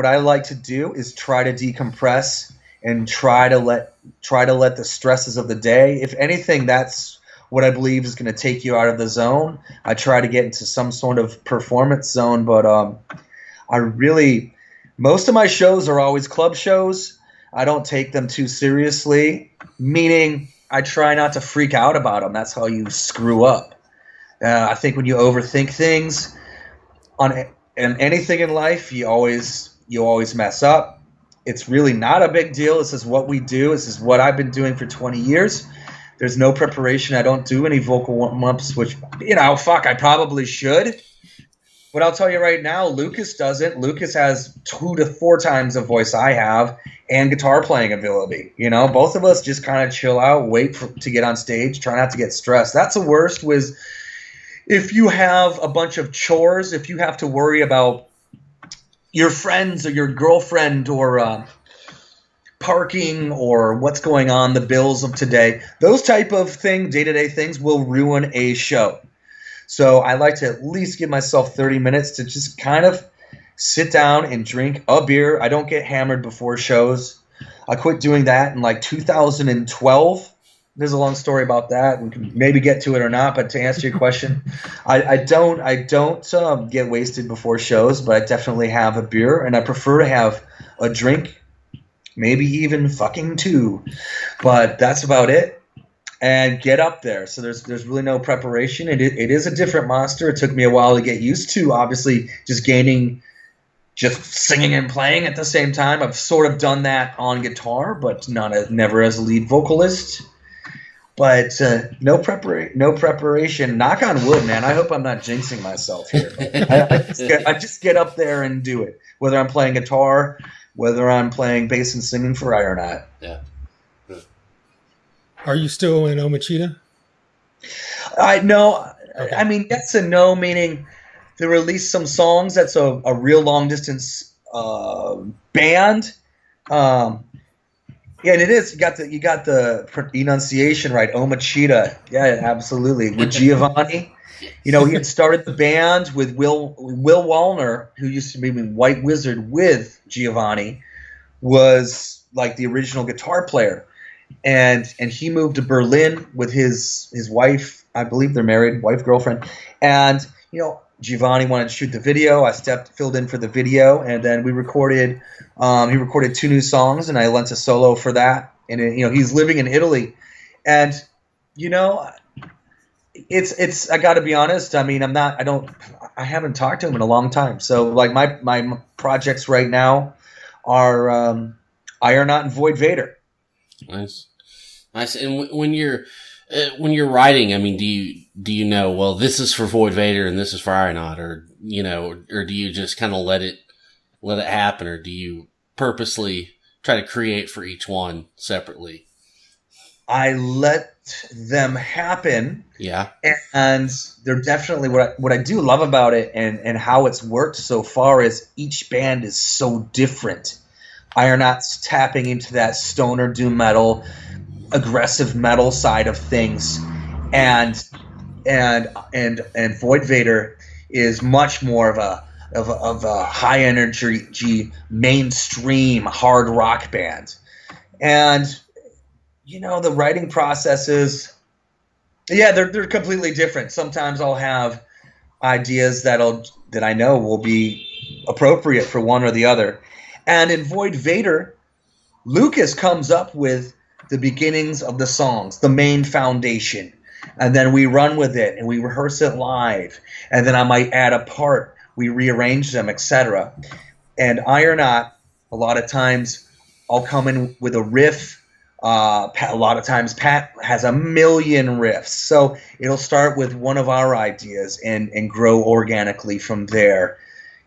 I like to do is try to decompress and try to let the stresses of the day. If anything, that's what I believe is going to take you out of the zone. I try to get into some sort of performance zone, but most of my shows are always club shows. I don't take them too seriously, meaning I try not to freak out about them. That's how you screw up. I think when you overthink things and anything in life, you always mess up. It's really not a big deal. This is what we do. This is what I've been doing for 20 years. There's no preparation. I don't do any vocal warm-ups, which, I probably should. But I'll tell you right now, Lucas doesn't. Lucas has 2 to 4 times the voice I have and guitar playing ability. Both of us just kind of chill out, wait to get on stage, try not to get stressed. That's the worst was if you have a bunch of chores, if you have to worry about your friends or your girlfriend or parking or what's going on, the bills of today, those type of day-to-day things will ruin a show. So I like to at least give myself 30 minutes to just kind of sit down and drink a beer. I don't get hammered before shows. I quit doing that in like 2012. There's a long story about that. We can maybe get to it or not, but to answer your question, I don't get wasted before shows, but I definitely have a beer, and I prefer to have a drink, maybe even fucking 2. But that's about it. And get up there. So there's really no preparation. It is a different monster. It took me a while to get used to, obviously, just singing and playing at the same time. I've sort of done that on guitar, but never as a lead vocalist. But no preparation. Knock on wood, man. I hope I'm not jinxing myself here. I just get up there and do it, whether I'm playing guitar, whether I'm playing bass and singing for Ironaut. Yeah. Are you still in Omicida? No. Okay. I mean, yes and no, meaning they released some songs. That's a real long distance band. Yeah, and it is. You got the enunciation right. Omicida. Yeah, absolutely. With Giovanni, he had started the band with Will Wallner, who used to be in White Wizzard with Giovanni, was like the original guitar player, and he moved to Berlin with his wife. I believe they're married, wife girlfriend, and Giovanni wanted to shoot the video. I filled in for the video, and then we recorded. He recorded 2 new songs, and I lent a solo for that. And he's living in Italy, and it's. I got to be honest. I mean, I haven't talked to him in a long time. So like my projects right now are Ironaut and Void Vator. Nice. And when you're writing, I mean, do you know, well, this is for Void Vator and this is for Ironaut, or or do you just kind of let it happen, or do you purposely try to create for each one separately? I let them happen. Yeah. And they're definitely what I do love about it, and how it's worked so far is each band is so different. Ironaut's tapping into that stoner doom metal, aggressive metal side of things, and Void Vator is much more of a high energy mainstream hard rock band. And the writing processes, they're completely different. Sometimes I'll have ideas that I know will be appropriate for one or the other. And in Void Vator, Lucas comes up with the beginnings of the songs, the main foundation, and then we run with it and we rehearse it live, and then I might add a part, we rearrange them, etc. And Ironaut, a lot of times I'll come in with a riff. A lot of times Pat has a million riffs, so it'll start with one of our ideas and grow organically from there.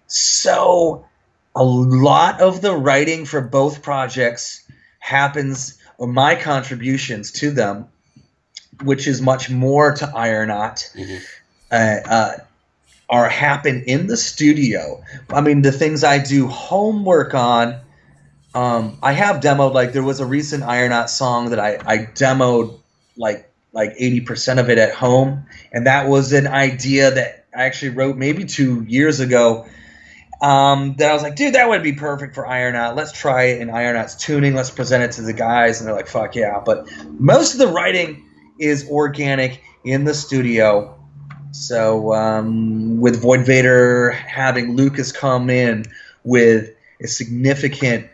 So a lot of the writing for both projects happens, or my contributions to them, which is much more to Ironaut, happen in the studio. I mean, the things I do homework on, I have demoed, like there was a recent Ironaut song that I demoed like 80% of it at home, and that was an idea that I actually wrote maybe 2 years ago. That I was like, dude, that would be perfect for Ironaut. Let's try it in Ironaut's tuning. Let's present it to the guys, and they're like, fuck yeah. But most of the writing is organic in the studio. So with Void Vator, having Lucas come in with a significant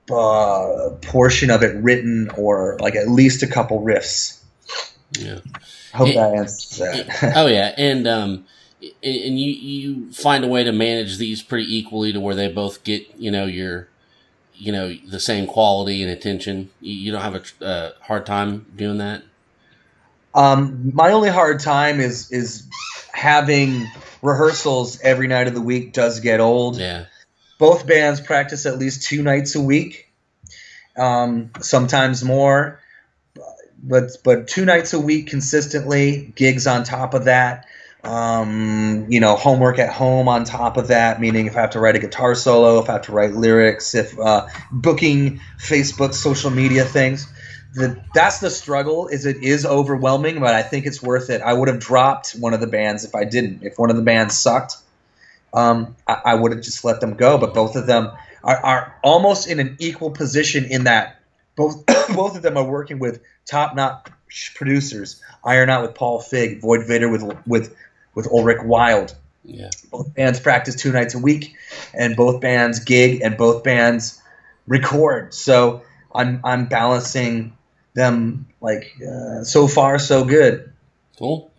portion of it written, or like at least a couple riffs. Yeah. Hope that answers that. Oh yeah, and you find a way to manage these pretty equally to where they both get the same quality and attention. You don't have a hard time doing that. My only hard time is having rehearsals every night of the week does get old. Yeah. Both bands practice at least 2 nights a week, sometimes more, but 2 nights a week consistently, gigs on top of that, homework at home on top of that, meaning if I have to write a guitar solo, if I have to write lyrics, if booking Facebook, social media things. That's the struggle. It is overwhelming, but I think it's worth it. I would have dropped one of the bands if I didn't. If one of the bands sucked, I would have just let them go. But both of them are almost in an equal position in that both of them are working with top-notch producers. Ironaut with Paul Fig, Void Vator with Ulrich Wild. Yeah. Both bands practice 2 nights a week, and both bands gig, and both bands record. So I'm balancing them so far so good. Cool.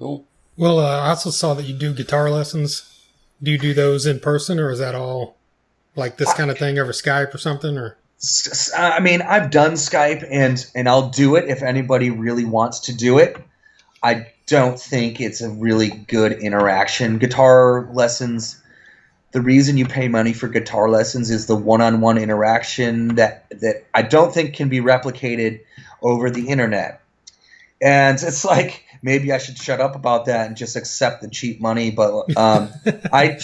Well, I also saw that you do guitar lessons. Do you do those in person, or is that all like this kind of thing over Skype or something? Or I mean, I've done Skype, and I'll do it if anybody really wants to do it. I don't think it's a really good interaction. Guitar lessons, the reason you pay money for guitar lessons is the one-on-one interaction that I don't think can be replicated over the internet. And it's like, maybe I should shut up about that and just accept the cheap money. But I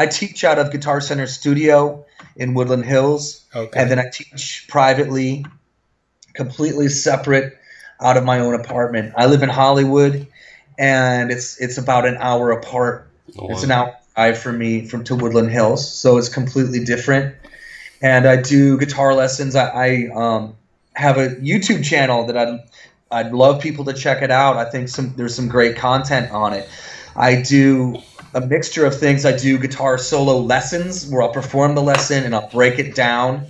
teach out of Guitar Center Studio in Woodland Hills. Okay. And then I teach privately completely separate out of my own apartment. I live in Hollywood, and it's about an hour apart. Oh, wow. It's an hour drive for me to Woodland Hills, so it's completely different. And I do guitar lessons. I have a YouTube channel that I'd love people to check it out. I think there's some great content on it. I do a mixture of things. I do guitar solo lessons where I'll perform the lesson and I'll break it down.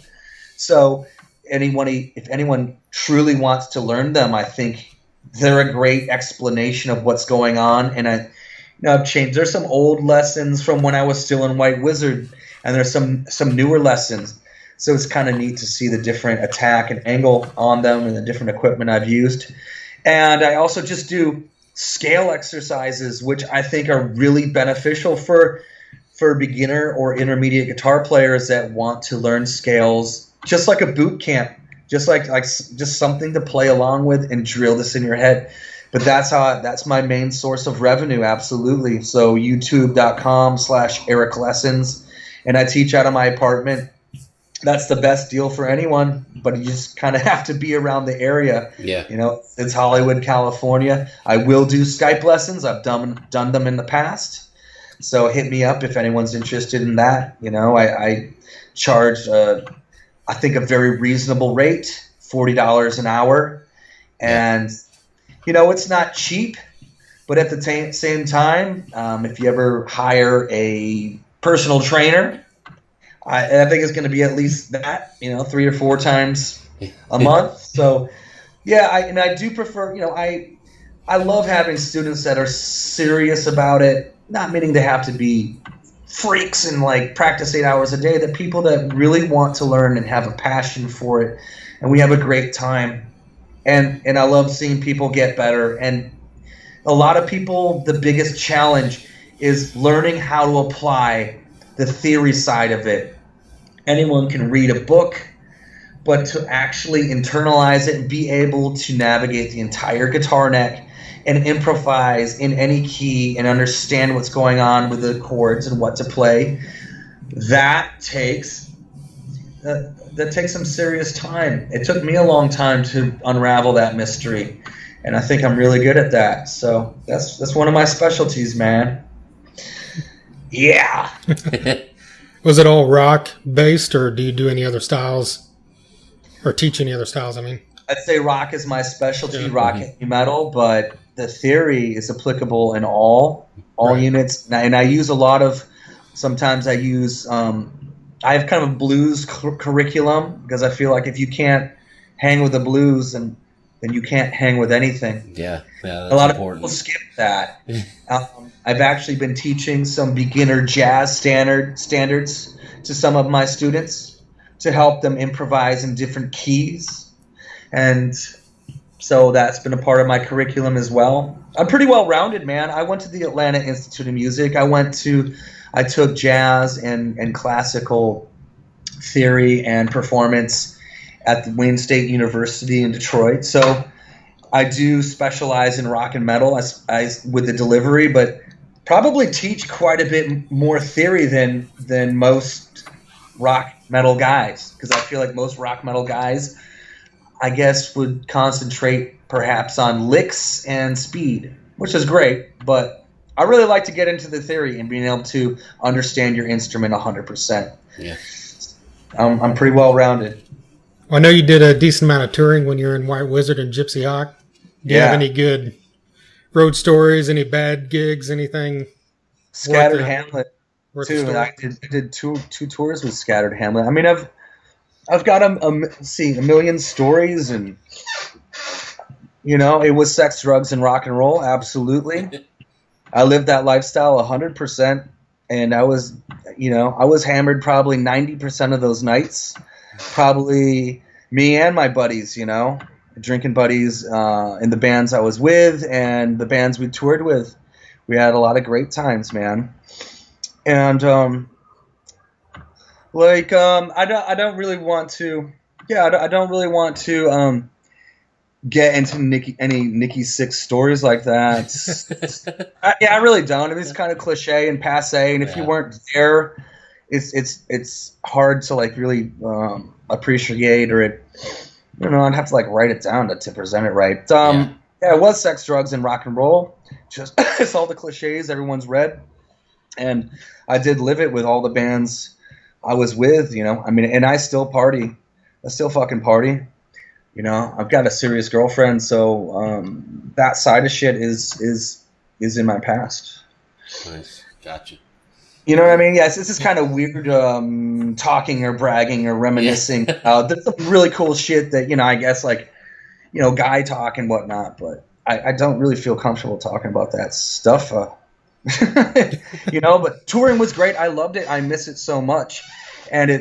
So if anyone truly wants to learn them, I think they're a great explanation of what's going on. And I've changed. There's some old lessons from when I was still in White Wizzard, and there's some newer lessons. So it's kind of neat to see the different attack and angle on them and the different equipment I've used. And I also just do scale exercises, which I think are really beneficial for beginner or intermediate guitar players that want to learn scales, just like a boot camp, just just something to play along with and drill this in your head. But that's my main source of revenue, absolutely. So youtube.com/Erik Lessons, and I teach out of my apartment. That's the best deal for anyone, but you just kind of have to be around the area. Yeah. It's Hollywood, California. I will do Skype lessons. I've done them in the past. So hit me up if anyone's interested in that. I charge, I think, a very reasonable rate, $40 an hour. And, it's not cheap, but at the same time, if you ever hire a personal trainer, I think it's going to be at least that, 3 or 4 times a month. So, yeah, I do prefer, I love having students that are serious about it, not meaning they have to be freaks and practice 8 hours a day, that people that really want to learn and have a passion for it, and we have a great time. And I love seeing people get better. And a lot of people, the biggest challenge is learning how to apply the theory side of it. Anyone can read a book, but to actually internalize it and be able to navigate the entire guitar neck and improvise in any key and understand what's going on with the chords and what to play, that takes some serious time. It took me a long time to unravel that mystery, and I think I'm really good at that. So that's one of my specialties, man. Yeah. Was it all rock based, or do you do any other styles, or teach any other styles? I mean, I'd say rock is my specialty, rock and heavy metal, but the theory is applicable in all right. Units. And I use a lot of. Sometimes I use. I have kind of a blues curriculum, because I feel like if you can't hang with the blues, then you can't hang with anything. Yeah, that's a lot important. of people skip that. I've actually been teaching some beginner jazz standards to some of my students to help them improvise in different keys. And so that's been a part of my curriculum as well. I'm pretty well-rounded, man. I went to the Atlanta Institute of Music. I took jazz and classical theory and performance at the Wayne State University in Detroit. So I do specialize in rock and metal with the delivery, but probably teach quite a bit more theory than most rock metal guys, because I feel like most rock metal guys, I guess, would concentrate perhaps on licks and speed, which is great, but I really like to get into the theory and being able to understand your instrument 100%. Yeah. I'm pretty well-rounded. Well, I know you did a decent amount of touring when you were in White Wizzard and Gypsyhawk. Do you have any good road stories, any bad gigs, anything? Scattered Hamlet, too. I did two tours with Scattered Hamlet. I mean, I've got a million stories, and it was sex, drugs, and rock and roll. Absolutely, I lived that lifestyle 100%, and I was hammered probably 90% of those nights. Probably me and my buddies, drinking buddies in the bands I was with and the bands we toured with. We had a lot of great times, man. And I don't really want to. Yeah, I don't really want to get into any Nikki Sixx stories like that. I really don't. I mean, it's kind of cliche and passe. And if you weren't there, it's hard to really appreciate, or I'd have to like write it down to present it right. Yeah, it was sex, drugs, and rock and roll. Just it's all the cliches everyone's read, and I did live it with all the bands I was with. And I still party. I still fucking party. I've got a serious girlfriend, so that side of shit is in my past. Nice, gotcha. You know what I mean? Yes, this is kind of weird talking or bragging or reminiscing. There's some really cool shit that, I guess like, guy talk and whatnot, but I don't really feel comfortable talking about that stuff. But touring was great. I loved it. I miss it so much. And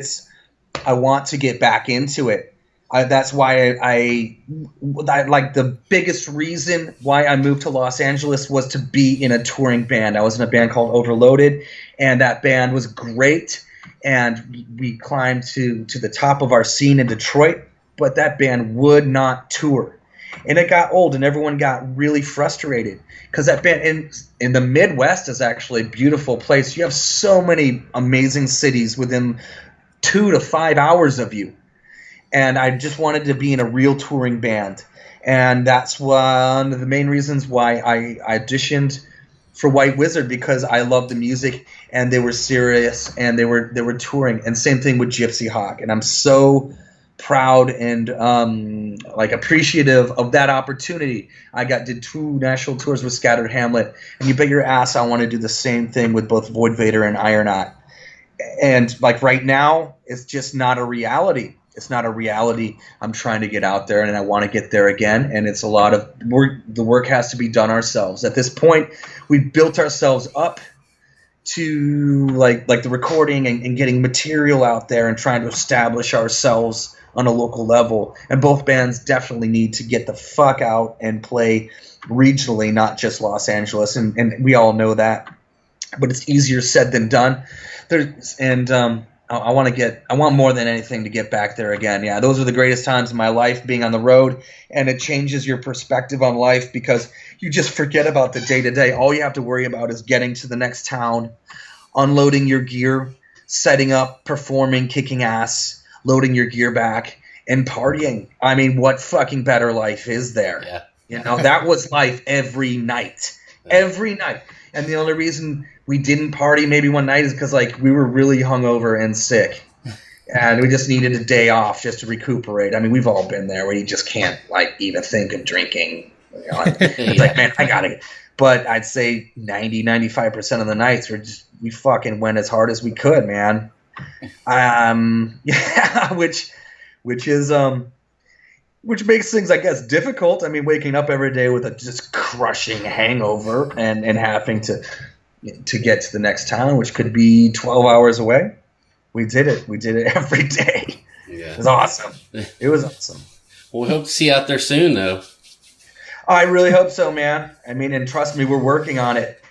I want to get back into it. That's why I like the biggest reason why I moved to Los Angeles was to be in a touring band. I was in a band called Overloaded, and that band was great. And we climbed to the top of our scene in Detroit, but that band would not tour. And it got old, and everyone got really frustrated because that band in the Midwest is actually a beautiful place. You have so many amazing cities within 2 to 5 hours of you. And I just wanted to be in a real touring band. And that's one of the main reasons why I auditioned for White Wizzard, because I loved the music and they were serious and they were touring. And same thing with Gypsyhawk. And I'm so proud and appreciative of that opportunity. I did 2 national tours with Scattered Hamlet. And you bet your ass I want to do the same thing with both Vator and Ironaut. And like right now, it's just not a reality. It's not a reality. I'm trying to get out there, and I want to get there again. And it's a lot of work. The work has to be done ourselves. At this point, we've built ourselves up to like the recording and getting material out there and trying to establish ourselves on a local level. And both bands definitely need to get the fuck out and play regionally, not just Los Angeles. And we all know that. But it's easier said than done. I want more than anything to get back there again. Yeah, those are the greatest times in my life, being on the road, and it changes your perspective on life because you just forget about the day-to-day. All you have to worry about is getting to the next town, unloading your gear, setting up, performing, kicking ass, loading your gear back, and partying. I mean, what fucking better life is there? Yeah. That was life every night. Every night. And the only reason we didn't party maybe one night is because like we were really hungover and sick, and we just needed a day off just to recuperate. I mean, we've all been there where you just can't like even think of drinking. It's like, man, I gotta. But I'd say 95% of the nights we fucking went as hard as we could, man. Which makes things, I guess, difficult. I mean, waking up every day with a just crushing hangover and having to get to the next town, which could be 12 hours away. We did it. We did it every day. Yeah. It was awesome. It was awesome. Well, we hope to see you out there soon, though. I really hope so, man. I mean, and trust me, we're working on it.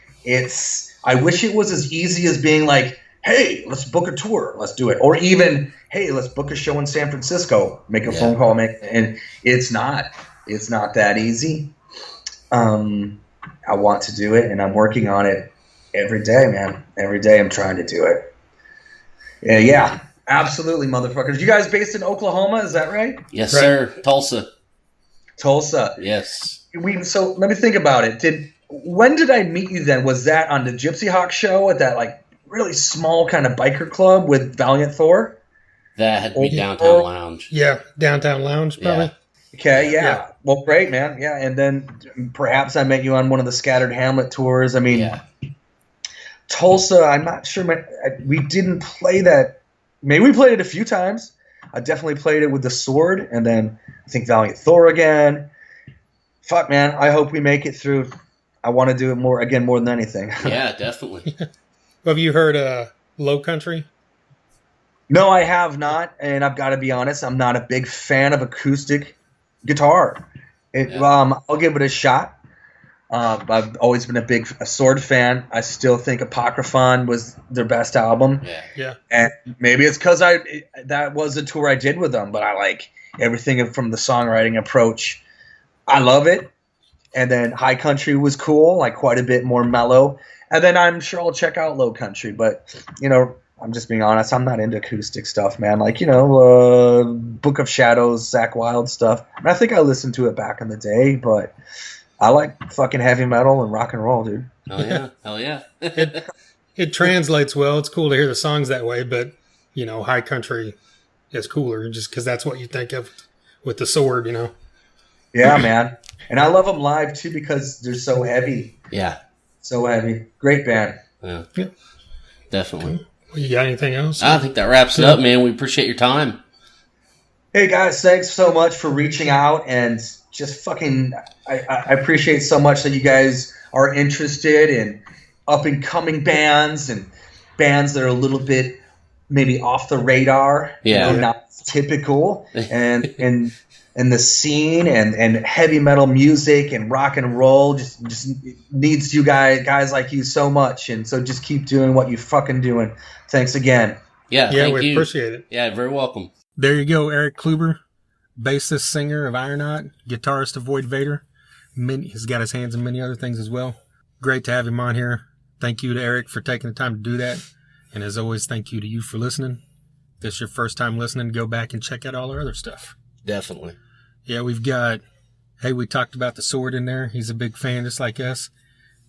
I wish it was as easy as being like, hey, let's book a tour. Let's do it. Or even, hey, let's book a show in San Francisco. Make a phone call. And it's not. It's not that easy. I want to do it, and I'm working on it every day, man. Every day I'm trying to do it. Yeah, absolutely, motherfuckers. You guys based in Oklahoma, is that right? Yes, sir. Tulsa. Yes. So let me think about it. When did I meet you then? Was that on the Gypsyhawk show at that like really small kind of biker club with Valiant Thor? That had to be Downtown Lounge. Yeah, Downtown Lounge, probably. Yeah. Okay, yeah. Well, great, man. Yeah, and then perhaps I met you on one of the Scattered Hamlet tours. I mean, Tulsa, I'm not sure. We didn't play that. Maybe we played it a few times. I definitely played it with the Sword, and then I think Valiant Thor again. Fuck, man. I hope we make it through. I want to do it more than anything. Yeah, definitely. Have you heard Low Country? No, I have not, and I've got to be honest, I'm not a big fan of acoustic guitar. I'll give it a shot. I've always been a big Sword fan. I still think Apocryphon was their best album. Yeah. And maybe it's because that was a tour I did with them, but I like everything from the songwriting approach. I love it. And then High Country was cool, like quite a bit more mellow. And then I'm sure I'll check out Low Country, but I'm just being honest. I'm not into acoustic stuff, man. Like, Book of Shadows, Zakk Wylde stuff. I think I listened to it back in the day, but I like fucking heavy metal and rock and roll, dude. Oh yeah, hell yeah. It translates well. It's cool to hear the songs that way, but high country is cooler just because that's what you think of with the sword, Yeah, man. And I love them live too because they're so heavy. Yeah. So heavy. Great band. Yeah. Yeah. Definitely. You got anything else? I think that wraps it up, man. We appreciate your time. Hey guys, thanks so much for reaching out and just fucking. I appreciate so much that you guys are interested in up and coming bands and bands that are a little bit maybe off the radar. Yeah. Not typical and the scene and heavy metal music and rock and roll just needs you guys like you so much, and so just keep doing what you fucking doing. Thanks again. Yeah, Yeah, thank we you. appreciate it. Yeah, very welcome. There you go, Erik Kluiber, bassist, singer of Ironaut, guitarist of Vator. He's got his hands in many other things as well. Great to have him on here. Thank you to Erik for taking the time to do that. And as always, thank you to you for listening. If this is your first time listening, go back and check out all our other stuff. Definitely. Yeah, we talked about the Sword in there. He's a big fan just like us.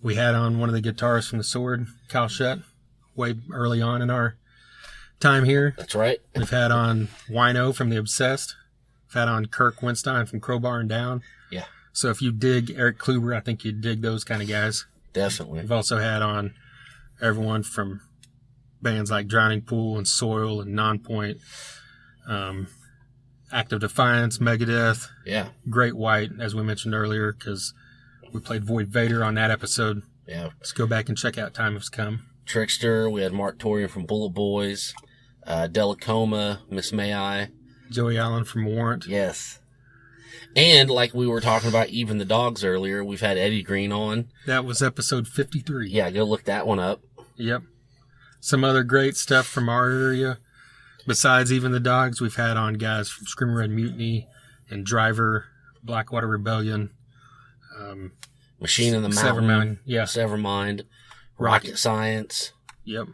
We had on one of the guitarists from the Sword, Kyle Shutt, way early on in our time here. That's right. We've had on Wino from The Obsessed. We've had on Kirk Winstein from Crowbar and Down. Yeah. So if you dig Erik Kluiber, I think you'd dig those kind of guys. Definitely. We've also had on everyone from bands like Drowning Pool and Soil and Nonpoint, Act of Defiance, Megadeth, Yeah. Great White, as we mentioned earlier, because we played Vator on that episode. Yeah. Let's go back and check out Time Has Come. Trickster. We had Mark Torian from Bullet Boys. Delacoma, Miss May I. Joey Allen from Warrant. Yes. And like we were talking about Even the Dogs earlier, we've had Eddie Green on. That was episode 53. Yeah, go look that one up. Yep. Some other great stuff from our area. Besides Even the Dogs, we've had on guys from Screaming Red Mutiny and Driver, Blackwater Rebellion, Machine in the Mountain. Severmind. Yeah. Severmind. Rocket Science. Yep.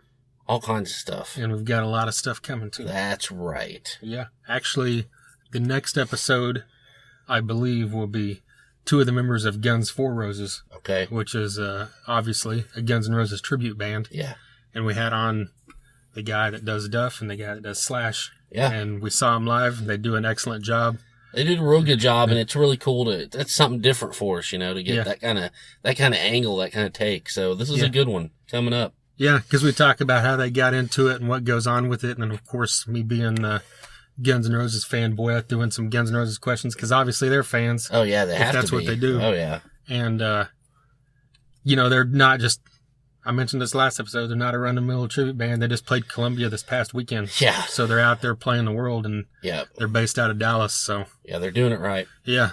All kinds of stuff. And we've got a lot of stuff coming too. That's right. Yeah. Actually, the next episode, I believe, will be two of the members of Guns Four Roses. Okay. Which is obviously a Guns N' Roses tribute band. Yeah. And we had on the guy that does Duff and the guy that does Slash. Yeah. And we saw them live. They do an excellent job. They did a real good job, and it's really cool that's something different for us, to get that kind of angle, that kind of take. So this is a good one coming up. Yeah, because we talk about how they got into it and what goes on with it. And then, of course, me being the Guns N' Roses fanboy, doing some Guns N' Roses questions, because obviously they're fans. Oh, yeah, they have to be. That's what they do. Oh, yeah. And, they're not just, I mentioned this last episode, they're not a run-of-the-mill tribute band. They just played Columbia this past weekend. Yeah. So they're out there playing the world, and they're based out of Dallas. So yeah, they're doing it right. Yeah.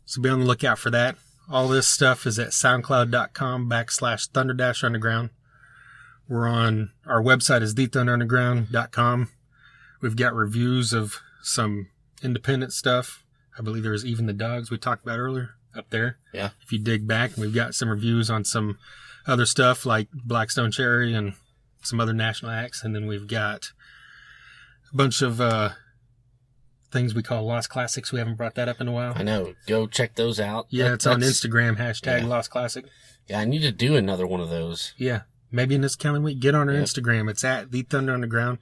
So be on the lookout for that. All this stuff is at soundcloud.com/Thunder-Underground. We're on, our website is thethunderunderground.com. We've got reviews of some independent stuff. I believe there's Even the Dogs we talked about earlier up there. Yeah. If you dig back, we've got some reviews on some other stuff like Blackstone Cherry and some other national acts. And then we've got a bunch of things we call Lost Classics. We haven't brought that up in a while. I know. Go check those out. Yeah, it's on Instagram, # Lost Classic. Yeah, I need to do another one of those. Yeah. Maybe in this coming week, get on our Instagram. It's at The Thunder Underground.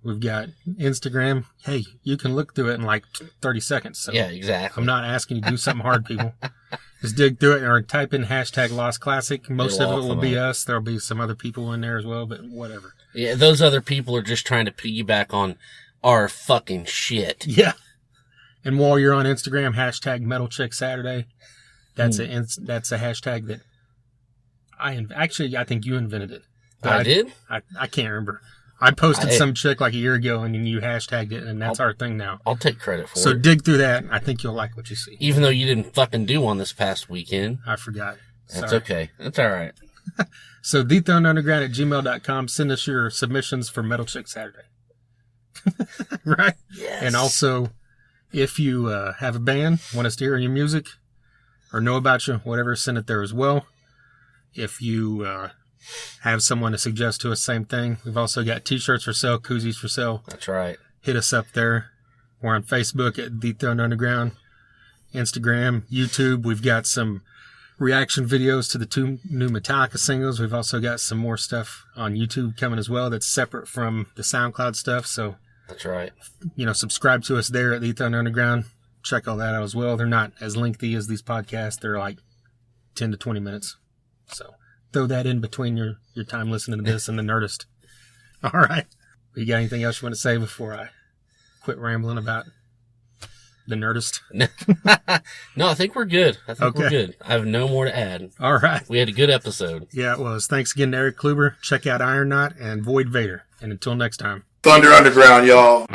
We've got Instagram. Hey, you can look through it in like 30 seconds. So yeah, exactly. I'm not asking you to do something hard, people. Just dig through it or type in # Lost Classic. Most of it will be us. There'll be some other people in there as well, but whatever. Yeah, those other people are just trying to piggyback on our fucking shit. Yeah. And while you're on Instagram, # Metal Chick Saturday. That's a hashtag that I think you invented it. I did? I can't remember. I posted some chick like a year ago, and you hashtagged it, and that's our thing now. I'll take credit for it. So dig through that. I think you'll like what you see. Even though you didn't fucking do one this past weekend. I forgot. That's okay. That's all right. So thethunderunderground@gmail.com. Send us your submissions for Metal Chick Saturday. Right? Yes. And also, if you have a band, want us to hear your music, or know about you, whatever, send it there as well. If you have someone to suggest to us, same thing. We've also got t-shirts for sale, koozies for sale. That's right. Hit us up there. We're on Facebook at The Throne Underground, Instagram, YouTube. We've got some reaction videos to the 2 new Metallica singles. We've also got some more stuff on YouTube coming as well that's separate from the SoundCloud stuff. So, That's right. Subscribe to us there at The Throne Underground. Check all that out as well. They're not as lengthy as these podcasts. They're like 10 to 20 minutes. So throw that in between your time listening to this and the Nerdist. All right. You got anything else you want to say before I quit rambling about the Nerdist? No, I think we're good. We're Okay. good. I have no more to add. All right. We had a good episode. Yeah, it was. Thanks again to Erik Kluiber. Check out Ironaut and Void Vator. And until next time. Thunder Underground, y'all.